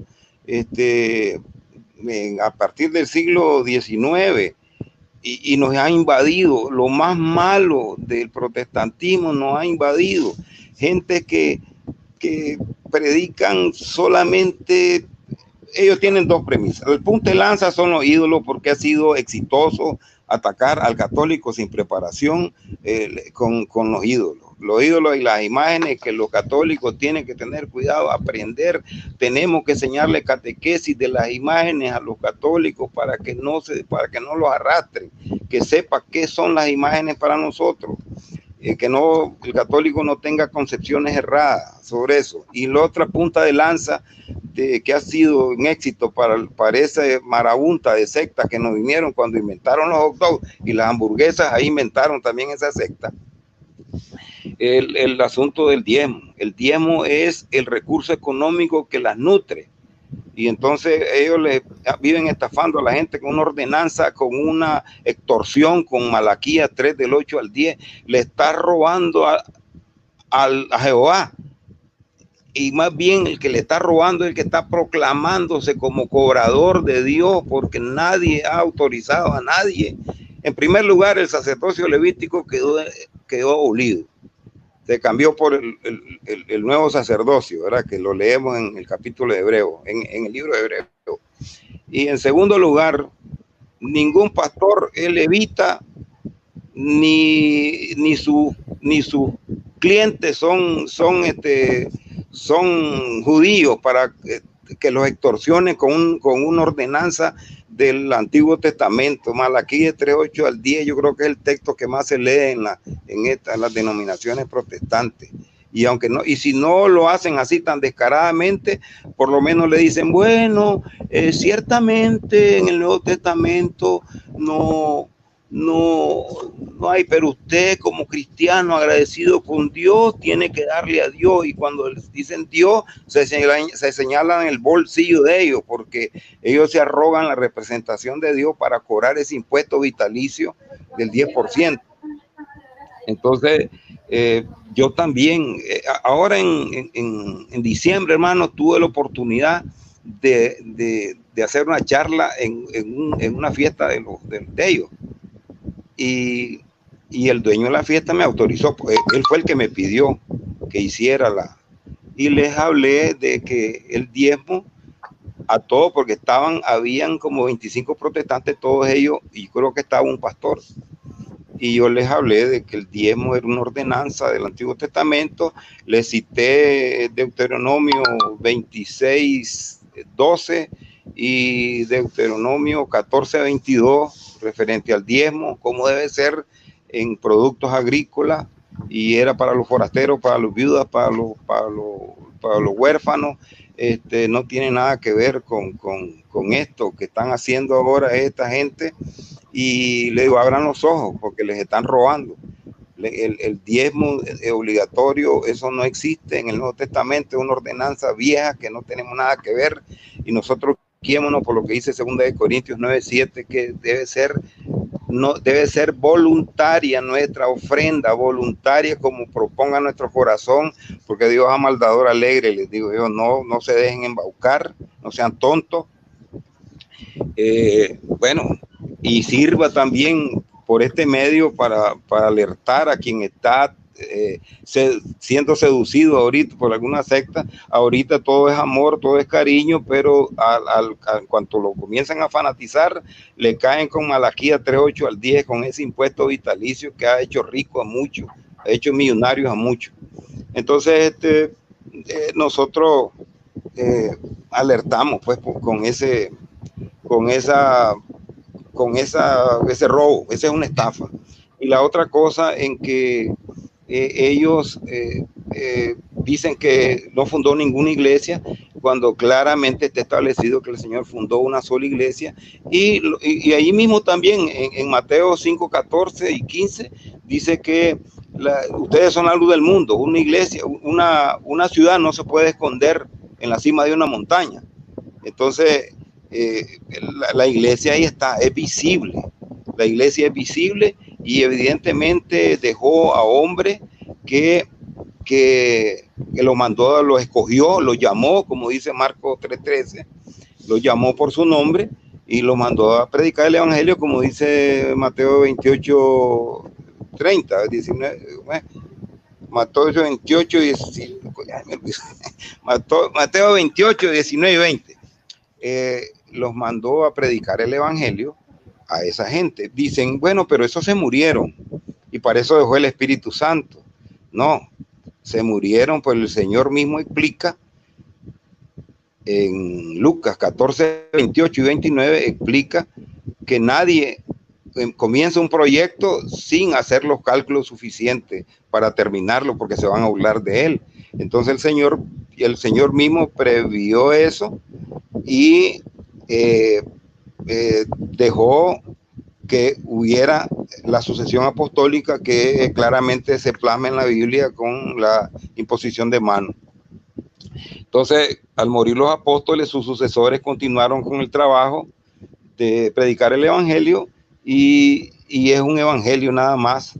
a partir del siglo XIX y nos ha invadido. Lo más malo del protestantismo nos ha invadido. Gente que predican solamente, ellos tienen dos premisas. El punta de lanza son los ídolos, porque ha sido exitoso atacar al católico sin preparación con los ídolos. Los ídolos y las imágenes que los católicos tienen que tener cuidado, aprender. Tenemos que enseñarle catequesis de las imágenes a los católicos para que no los arrastren, que sepa qué son las imágenes para nosotros. Que el católico no tenga concepciones erradas sobre eso. Y la otra punta de lanza que ha sido un éxito para esa marabunta de sectas que nos vinieron cuando inventaron los hot dogs y las hamburguesas, ahí inventaron también esa secta. El asunto del diezmo. El diezmo es el recurso económico que las nutre. Y entonces ellos viven estafando a la gente con una ordenanza, con una extorsión, con Malaquías 3 del 8 al 10. Le está robando a Jehová. Y más bien el que le está robando es el que está proclamándose como cobrador de Dios, porque nadie ha autorizado a nadie. En primer lugar, el sacerdocio levítico quedó abolido. Se cambió por el nuevo sacerdocio, ¿verdad? Que lo leemos en el capítulo de Hebreo, en el libro de Hebreo. Y en segundo lugar, ningún pastor es levita, ni sus clientes son judíos para que los extorsionen con una ordenanza del Antiguo Testamento. Malaquías 3:8 al 10, yo creo que es el texto que más se lee en las denominaciones protestantes. Y aunque no, y si no lo hacen así tan descaradamente, por lo menos le dicen, bueno, ciertamente en el Nuevo Testamento no hay, pero usted como cristiano agradecido con Dios tiene que darle a Dios. Y cuando les dicen Dios, se señalan el bolsillo de ellos, porque ellos se arrogan la representación de Dios para cobrar ese impuesto vitalicio del 10%. Entonces, yo también, ahora en diciembre, hermano, tuve la oportunidad de hacer una charla en una fiesta de ellos. Y el dueño de la fiesta me autorizó, pues, él fue el que me pidió que hiciera y les hablé de que el diezmo a todos, porque habían como 25 protestantes, todos ellos, y creo que estaba un pastor. Y yo les hablé de que el diezmo era una ordenanza del Antiguo Testamento. Les cité Deuteronomio 26:12 y Deuteronomio 14:22 referente al diezmo, cómo debe ser en productos agrícolas, y era para los forasteros, para los viudas, para los huérfanos. No tiene nada que ver con esto que están haciendo ahora esta gente. Y le digo, abran los ojos porque les están robando. El diezmo obligatorio, eso no existe en el Nuevo Testamento, es una ordenanza vieja que no tenemos nada que ver, y nosotros guiémonos por lo que dice 2 Corintios 9:7, que debe ser voluntaria nuestra ofrenda, voluntaria como proponga nuestro corazón, porque Dios ama al dador alegre. Les digo yo, no se dejen embaucar, no sean tontos. Bueno, y sirva también por este medio para alertar a quien está siendo seducido ahorita por alguna secta. Ahorita todo es amor, todo es cariño, pero en cuanto lo comienzan a fanatizar, le caen con Malaquías 3:8 al 10, con ese impuesto vitalicio que ha hecho rico a muchos, ha hecho millonarios a muchos. Entonces, nosotros con ese robo. Esa es una estafa. Y la otra cosa en que ellos dicen que no fundó ninguna iglesia, cuando claramente está establecido que el Señor fundó una sola iglesia. Y ahí mismo también en Mateo 5, 14 y 15 dice que ustedes son la luz del mundo. Una iglesia, una ciudad no se puede esconder en la cima de una montaña. Entonces la iglesia ahí está, es visible. La iglesia es visible y evidentemente dejó a hombres que lo mandó, lo escogió, lo llamó, como dice Marcos 3:13, lo llamó por su nombre y lo mandó a predicar el evangelio, como dice Mateo 28:30, 19, Mateo 28, 19, Mateo 28, 19 y 20. Los mandó a predicar el evangelio a esa gente. Dicen, bueno, pero esos se murieron y para eso dejó el Espíritu Santo. No, se murieron, pues el Señor mismo explica en Lucas 14, 28 y 29, explica que nadie comienza un proyecto sin hacer los cálculos suficientes para terminarlo, porque se van a burlar de él. Entonces el Señor mismo previó eso y dejó que hubiera la sucesión apostólica que claramente se plasma en la Biblia con la imposición de manos. Entonces, al morir los apóstoles, sus sucesores continuaron con el trabajo de predicar el evangelio y es un evangelio nada más,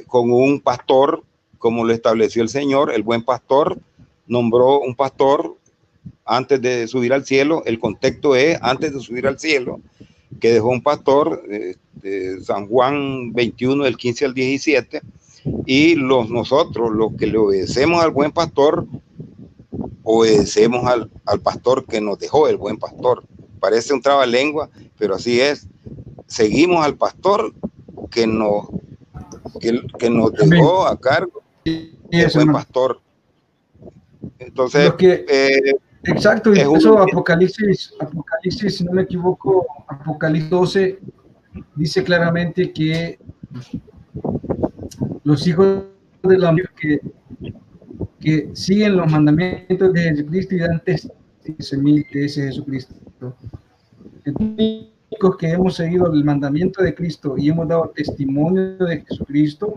con un pastor, como lo estableció el Señor. El buen pastor nombró un pastor antes de subir al cielo. El contexto es antes de subir al cielo, que dejó un pastor, de San Juan 21, del 15 al 17, y nosotros, los que le obedecemos al buen pastor, obedecemos al pastor que nos dejó, el buen pastor. Parece un trabalengua, pero así es. Seguimos al pastor que nos dejó a cargo, el buen pastor. Entonces, exacto, y eso Apocalipsis, si no me equivoco, Apocalipsis 12 dice claramente que los hijos de la mujer que siguen los mandamientos de Jesucristo y dan testimonio de ese Jesucristo. Los únicos que hemos seguido el mandamiento de Cristo y hemos dado testimonio de Jesucristo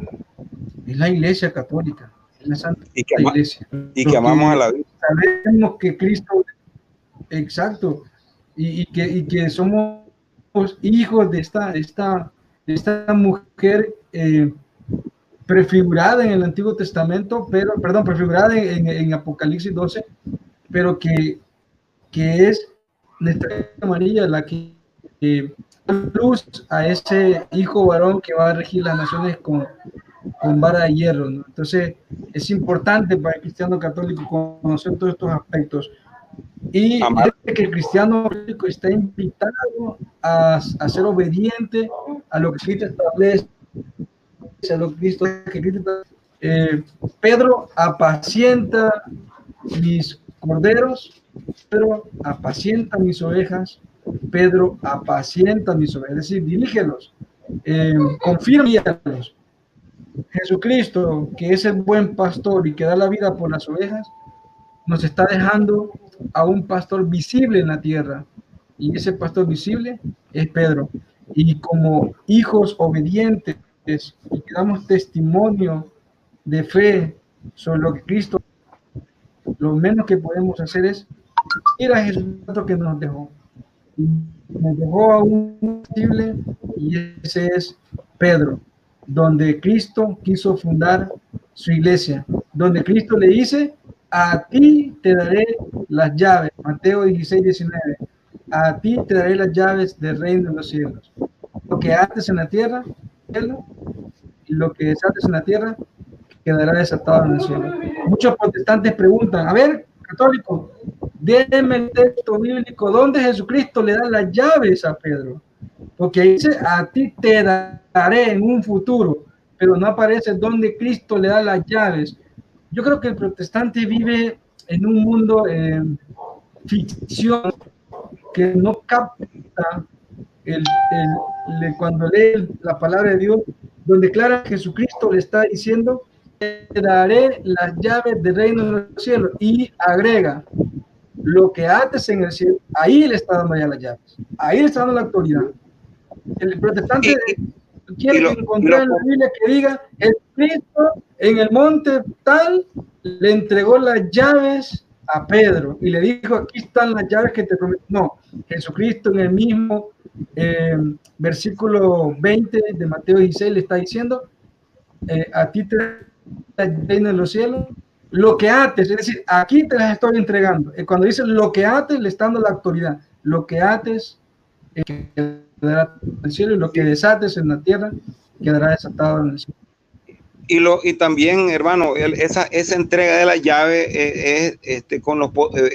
es la Iglesia Católica, es la Santa Iglesia. Y que amamos a la vida. Sabemos que Cristo, exacto, y que somos hijos de esta mujer prefigurada en el Antiguo Testamento, prefigurada en Apocalipsis 12, pero que es nuestra María la que da luz a ese hijo varón que va a regir las naciones con vara de hierro, ¿no? Entonces es importante para el cristiano católico conocer todos estos aspectos y que el cristiano católico está invitado a ser obediente a lo que Cristo establece, a lo que Cristo Pedro apacienta mis corderos, Pedro apacienta mis ovejas, Pedro apacienta mis ovejas, es decir, dirígelos, confírmalos. Jesucristo, que es el buen pastor y que da la vida por las ovejas, nos está dejando a un pastor visible en la tierra, y ese pastor visible es Pedro. Y como hijos obedientes y que damos testimonio de fe sobre lo que Cristo, lo menos que podemos hacer es ir a Jesucristo que nos dejó. Nos dejó a un visible, y ese es Pedro, donde Cristo quiso fundar su iglesia, donde Cristo le dice: a ti te daré las llaves, Mateo 16, 19, a ti te daré las llaves del reino de los cielos. Lo que haces en la tierra, y lo que desates en la tierra, quedará desatado en el cielo. Muchos protestantes preguntan: a ver, católicos, denme el texto bíblico donde Jesucristo le da las llaves a Pedro, porque dice: a ti te daré en un futuro, pero no aparece donde Cristo le da las llaves. Yo creo que el protestante vive en un mundo ficción, que no capta cuando lee la palabra de Dios, donde declara que Jesucristo le está diciendo: te daré las llaves del reino de los cielos, y agrega: lo que ates en el cielo, ahí le está dando ya las llaves, ahí le está dando la autoridad. El protestante quiere encontrar en la Biblia que diga: el Cristo en el monte tal le entregó las llaves a Pedro y le dijo: aquí están las llaves que te prometo. No, Jesucristo en el mismo versículo 20 de Mateo 16 le está diciendo: a ti te reino de los cielos, lo que ates, es decir, aquí te las estoy entregando. Cuando dice lo que ates, le está dando la autoridad. Lo que ates quedará en el cielo, y lo que desates en la tierra quedará desatado en el cielo. Y también, hermano, esa entrega de la llave es con los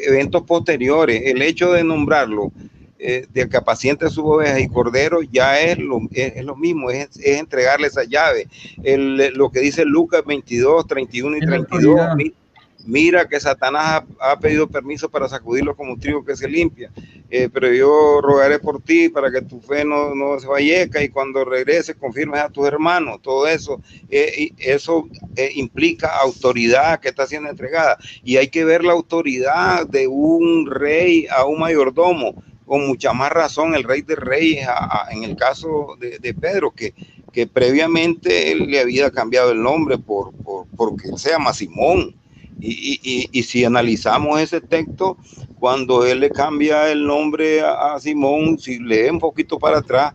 eventos posteriores. El hecho de nombrarlo, de que apaciente sus ovejas y corderos, ya es lo mismo, es entregarle esa llave. Lo que dice Lucas 22, 31 y 32, mira que Satanás ha pedido permiso para sacudirlo como un trigo que se limpia, pero yo rogaré por ti para que tu fe no se vallezca, y cuando regreses confirmes a tus hermanos. Todo eso, eso implica autoridad que está siendo entregada, y hay que ver la autoridad de un rey a un mayordomo. Con mucha más razón el rey de reyes, en el caso de Pedro, que previamente él le había cambiado el nombre porque él se llama Simón. Y si analizamos ese texto, cuando él le cambia el nombre a Simón, si lee un poquito para atrás,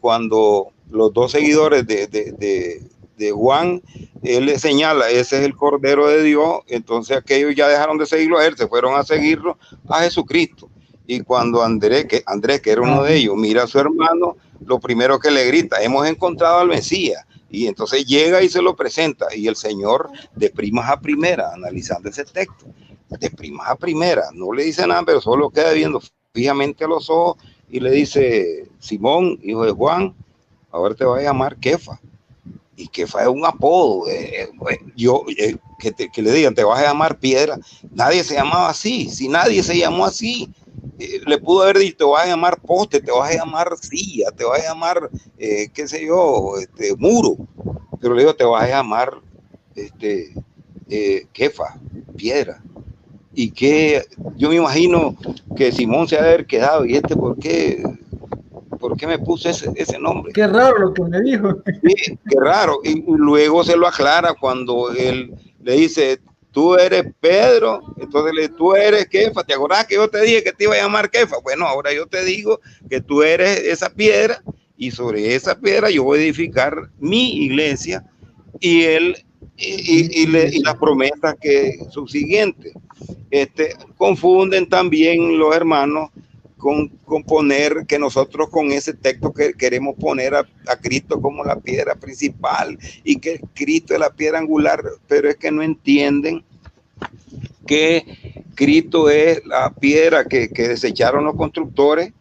cuando los dos seguidores de Juan, él le señala: ese es el Cordero de Dios. Entonces aquellos ya dejaron de seguirlo a él, se fueron a seguirlo a Jesucristo. Y cuando Andrés, que era uno de ellos, mira a su hermano, lo primero que le grita: hemos encontrado al Mesías. Y entonces llega y se lo presenta, y el Señor, de primas a primera, analizando ese texto, de primas a primera, no le dice nada, pero solo queda viendo fijamente a los ojos y le dice: Simón, hijo de Juan, ahora te va a llamar Kefa. Y Kefa es un apodo. Que le digan: te vas a llamar piedra. Nadie se llamaba así. Si nadie se llamó así, le pudo haber dicho: te vas a llamar poste, te vas a llamar silla, te vas a llamar, qué sé yo, muro. Pero le digo: te vas a llamar Kefa, piedra. Y que yo me imagino que Simón se ha de haber quedado: ¿y por qué me puse ese nombre? Qué raro lo que me dijo. Sí, qué raro. Y luego se lo aclara cuando él le dice: tú eres Pedro. Entonces tú eres Kefa. ¿Te acordás que yo te dije que te iba a llamar Kefa? Bueno, ahora yo te digo que tú eres esa piedra, y sobre esa piedra yo voy a edificar mi iglesia. Y las promesas que subsiguientes. Confunden también los hermanos con poner que nosotros con ese texto que queremos poner a Cristo como la piedra principal, y que Cristo es la piedra angular, pero es que no entienden que Cristo es la piedra que desecharon los constructores,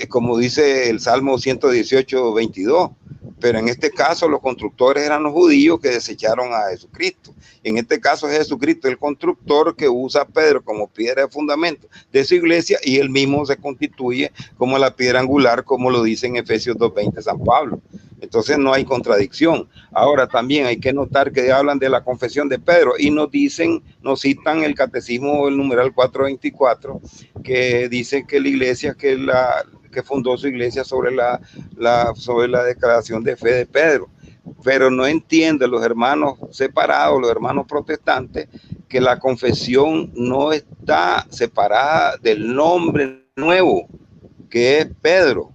como dice el Salmo 118, 22. Pero en este caso los constructores eran los judíos que desecharon a Jesucristo. En este caso es Jesucristo el constructor que usa a Pedro como piedra de fundamento de su iglesia, y él mismo se constituye como la piedra angular, como lo dice en Efesios 2:20 San Pablo. Entonces no hay contradicción. Ahora también hay que notar que hablan de la confesión de Pedro y nos citan el catecismo, el numeral 424, que dice que la iglesia, que fundó su iglesia sobre la declaración de fe de Pedro. Pero no entienden los hermanos separados, los hermanos protestantes, que la confesión no está separada del nombre nuevo, que es Pedro.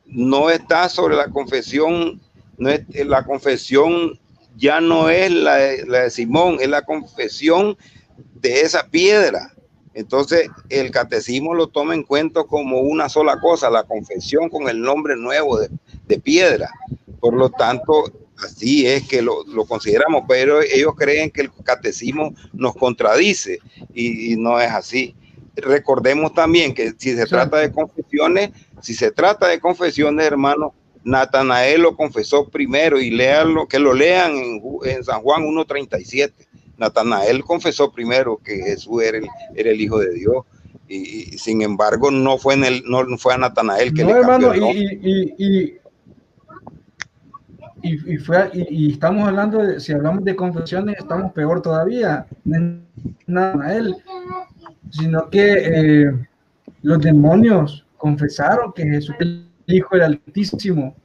No está sobre la confesión, la confesión ya no es la de Simón, es la confesión de esa piedra. Entonces el catecismo lo toma en cuenta como una sola cosa, la confesión con el nombre nuevo de piedra. Por lo tanto, así es que lo consideramos, pero ellos creen que el catecismo nos contradice, y no es así. Recordemos también que si se trata de confesiones, hermanos, Natanael lo confesó primero, y que lo lean en San Juan 1:37. Natanael confesó primero que Jesús era el Hijo de Dios. Y sin embargo, no fue no fue a Natanael que no, le cambió hermano, el nombre. y estamos hablando de, si hablamos de confesiones, estamos peor todavía. No es nada a él, sino que los demonios confesaron que Jesús es el Hijo del Altísimo.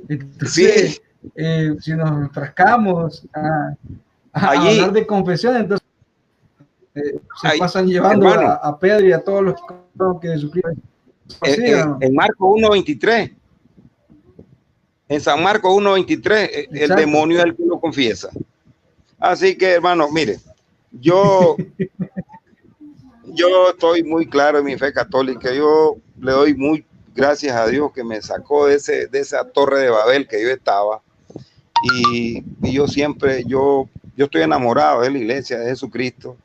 Entonces, Sí, si nos enfrascamos a allí, hablar de confesión, entonces se ahí, pasan llevando hermano, a Pedro y a todos los que creen que Jesucristo es así, ¿no? en Marcos 1:23, en San Marcos 1:23, el Exacto. demonio es el que lo confiesa. Así que, hermano, mire, yo estoy muy claro en mi fe católica. Yo le doy muy gracias a Dios que me sacó de esa torre de Babel que yo estaba. Y yo siempre, yo estoy enamorado de la iglesia, de Jesucristo,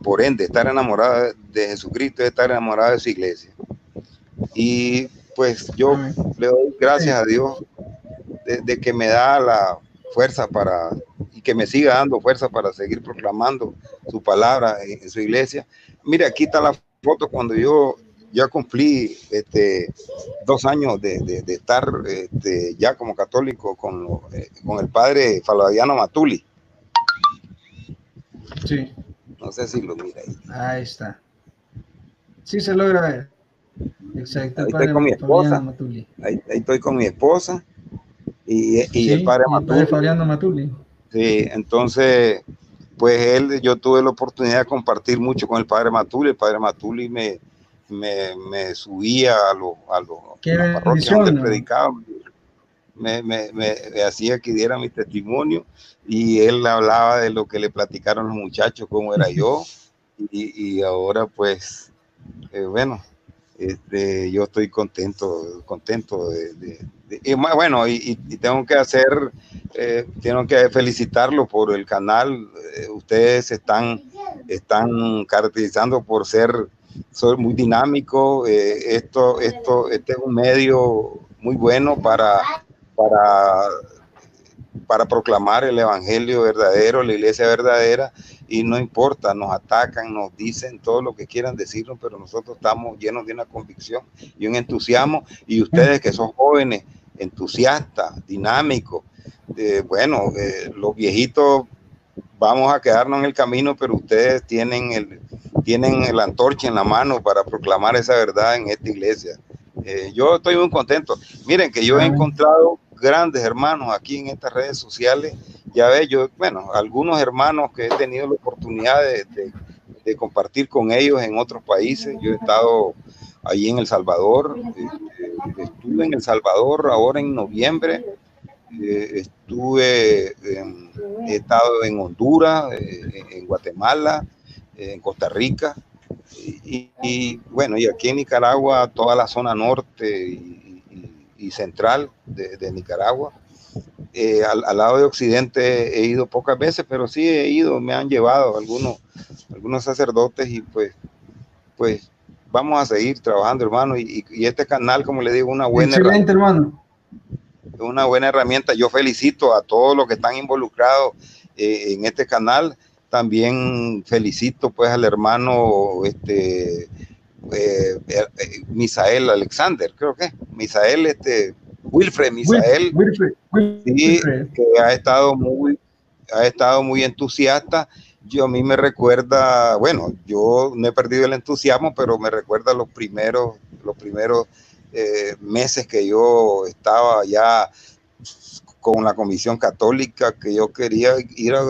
por ende, estar enamorado de Jesucristo es estar enamorado de su iglesia. Y pues yo Amén. le doy gracias Sí. a Dios de que me da la fuerza y que me siga dando fuerza para seguir proclamando su palabra en su iglesia. Mira, aquí está la foto cuando yo ya cumplí 2 años de estar ya como católico con el padre Flaviano Matuli. Sí. No sé si lo mira ahí. Ahí está. Sí se logra ver. Exacto, el Ahí estoy padre con mi Fabiano esposa. Matuli. Ahí estoy con mi esposa y el Sí, padre y el padre Matuli. Fabiano Matuli. Sí, entonces, pues yo tuve la oportunidad de compartir mucho con el padre Matuli. El padre Matuli me subía a Qué las parroquias donde bendición, ¿no? predicaba, me hacía que diera mi testimonio y él hablaba de lo que le platicaron los muchachos, cómo era yo, y ahora pues, bueno, yo estoy contento y bueno, y tengo que felicitarlo por el canal. Ustedes están caracterizando por ser muy dinámico. Este es un medio muy bueno para proclamar el evangelio verdadero, la iglesia verdadera, y no importa, nos atacan, nos dicen todo lo que quieran decirnos, pero nosotros estamos llenos de una convicción y un entusiasmo, y ustedes que son jóvenes, entusiastas, dinámicos, bueno, los viejitos vamos a quedarnos en el camino, pero ustedes tienen la antorcha en la mano para proclamar esa verdad en esta iglesia. Yo estoy muy contento. Miren que yo he encontrado grandes hermanos aquí en estas redes sociales. Ya ves, bueno, algunos hermanos que he tenido la oportunidad de compartir con ellos en otros países. Yo he estado allí en El Salvador, estuve en El Salvador ahora en noviembre. He estado en Honduras, en Guatemala, en Costa Rica, y bueno, y aquí en Nicaragua, toda la zona norte y central de Nicaragua. Al lado de Occidente he ido pocas veces, pero sí he ido, me han llevado algunos sacerdotes, y pues vamos a seguir trabajando, hermano, y este canal, como le digo, una buena Excelente, hermano. herramienta. Yo felicito a todos los que están involucrados en este canal. También felicito pues al hermano Misael Alexander, creo que Misael, Wilfred Misael, sí, que ha estado muy entusiasta. A mí me recuerda, bueno, yo no he perdido el entusiasmo, pero me recuerda los primeros meses que yo estaba ya con la Comisión Católica, que yo quería ir a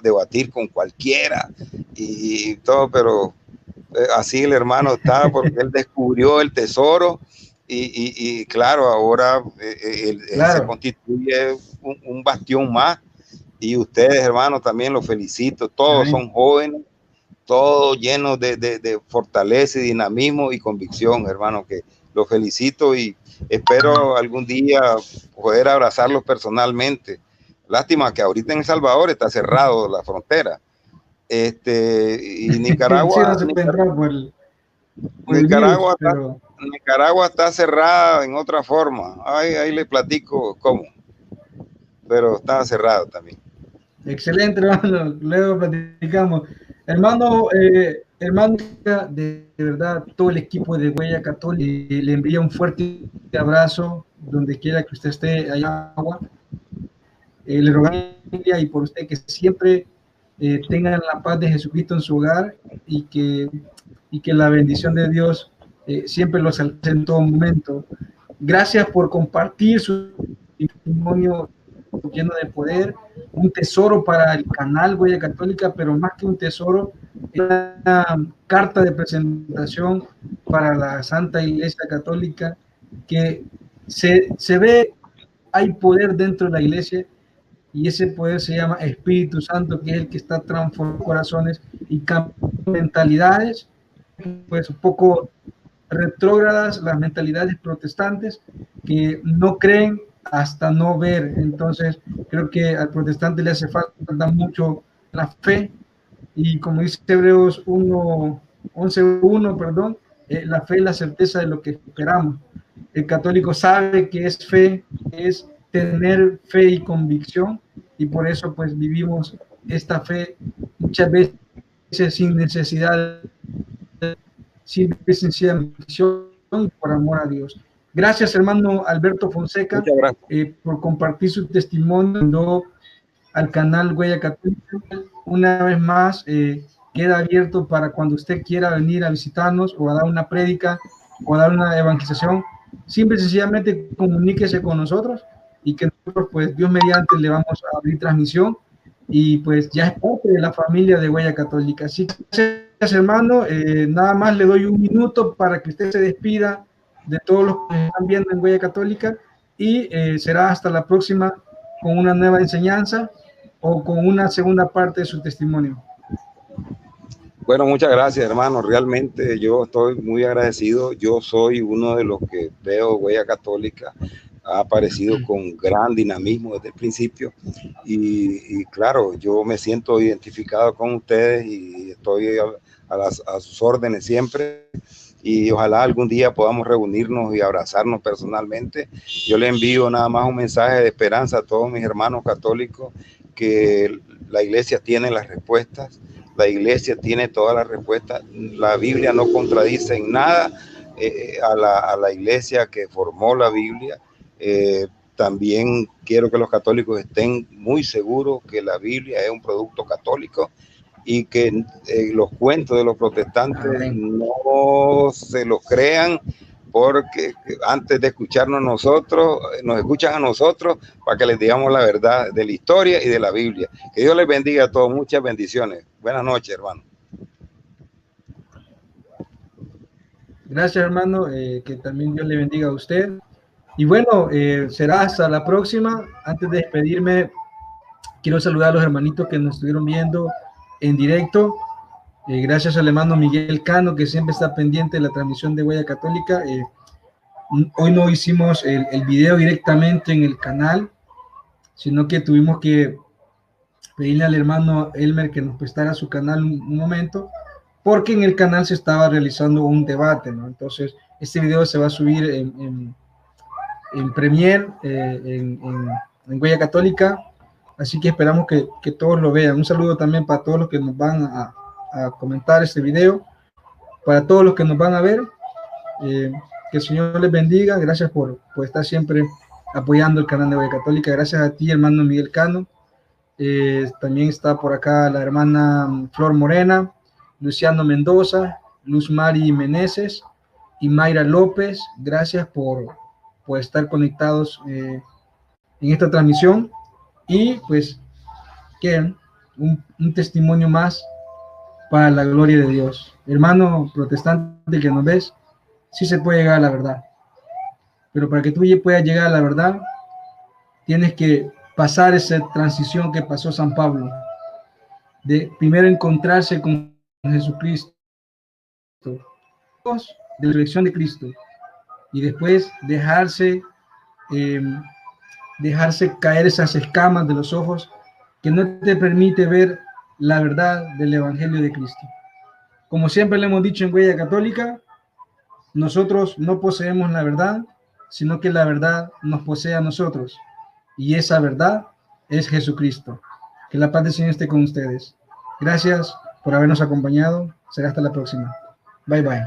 debatir con cualquiera y todo, pero así el hermano está, porque él descubrió el tesoro, y claro, ahora él se constituye un bastión más. Y ustedes, hermanos, también los felicito. Todos son jóvenes, todos llenos de fortaleza y dinamismo y convicción, hermano, que los felicito, y espero algún día poder abrazarlos personalmente. Lástima que ahorita en El Salvador está cerrado la frontera. Y Nicaragua, Sí, no se puede entrar por el Nicaragua, virus, pero... Nicaragua está cerrada en otra forma. Ahí le platico cómo, pero está cerrado también. Excelente, hermano. Luego platicamos. Hermano, hermano, de verdad, todo el equipo de Huella Católica le envía un fuerte abrazo donde quiera que usted esté allá. Le rogamos y por usted que siempre tengan la paz de Jesucristo en su hogar y que la bendición de Dios siempre los alcance en todo momento. Gracias por compartir su testimonio lleno de poder, un tesoro para el canal Huella Católica, pero más que un tesoro, una carta de presentación para la Santa Iglesia Católica, que se ve, hay poder dentro de la iglesia, y ese poder se llama Espíritu Santo, que es el que está transformando corazones y cambiando mentalidades, pues un poco retrógradas, las mentalidades protestantes que no creen hasta no ver. Entonces creo que al protestante le hace falta mucho la fe, y como dice Hebreos 11:1, perdón, la fe es la certeza de lo que esperamos. El católico sabe que es fe, es tener fe y convicción, y por eso pues vivimos esta fe muchas veces sin necesidad, sin convicción, por amor a Dios. Gracias, hermano Alberto Fonseca, por compartir su testimonio al canal Huella Católica. Una vez más, queda abierto para cuando usted quiera venir a visitarnos o a dar una prédica o a dar una evangelización. Simple y sencillamente comuníquese con nosotros, y que nosotros, pues Dios mediante, le vamos a abrir transmisión, y pues ya es parte de la familia de Huella Católica. Así que gracias, hermano. Nada más le doy un minuto para que usted se despida de todos los que están viendo en Huella Católica, y será hasta la próxima con una nueva enseñanza o con una segunda parte de su testimonio. Bueno, muchas gracias, hermano. Realmente yo estoy muy agradecido. Yo soy uno de los que veo Huella Católica. Ha aparecido con gran dinamismo desde el principio, y claro, yo me siento identificado con ustedes y estoy a sus órdenes siempre, y ojalá algún día podamos reunirnos y abrazarnos personalmente. Yo le envío nada más un mensaje de esperanza a todos mis hermanos católicos, que la iglesia tiene las respuestas, la iglesia tiene todas las respuestas, la Biblia no contradice en nada a la iglesia que formó la Biblia. También quiero que los católicos estén muy seguros que la Biblia es un producto católico, y que los cuentos de los protestantes no se los crean, porque antes de escucharnos nosotros, nos escuchan a nosotros para que les digamos la verdad de la historia y de la Biblia. Que Dios les bendiga a todos. Muchas bendiciones. Buenas noches, hermano. Gracias, hermano. Que también Dios le bendiga a usted. Y bueno, será hasta la próxima. Antes de despedirme, quiero saludar a los hermanitos que nos estuvieron viendo en directo. Gracias al hermano Miguel Cano, que siempre está pendiente de la transmisión de Huella Católica. Hoy no hicimos el video directamente en el canal, sino que tuvimos que pedirle al hermano Elmer que nos prestara su canal un momento, porque en el canal se estaba realizando un debate, ¿no? Entonces, este video se va a subir en Premiere, en Huella Católica, así que esperamos que todos lo vean. Un saludo también para todos los que nos van a comentar este video, para todos los que nos van a ver. Que el Señor les bendiga. Gracias por estar siempre apoyando el canal de Huella Católica. Gracias a ti, hermano Miguel Cano. También está por acá la hermana Flor Morena, Luciano Mendoza, Luz Mari Meneses y Mayra López. Gracias por estar conectados en esta transmisión, y pues que un testimonio más para la gloria de Dios. Hermano protestante que nos ves, sí se puede llegar a la verdad, pero para que tú puedas llegar a la verdad, tienes que pasar esa transición que pasó San Pablo, de primero encontrarse con Jesucristo, de la resurrección de Cristo, y después dejarse caer esas escamas de los ojos que no te permite ver la verdad del Evangelio de Cristo. Como siempre le hemos dicho en Huella Católica, nosotros no poseemos la verdad, sino que la verdad nos posee a nosotros, y esa verdad es Jesucristo. Que la paz del Señor esté con ustedes. Gracias por habernos acompañado. Será hasta la próxima. Bye bye.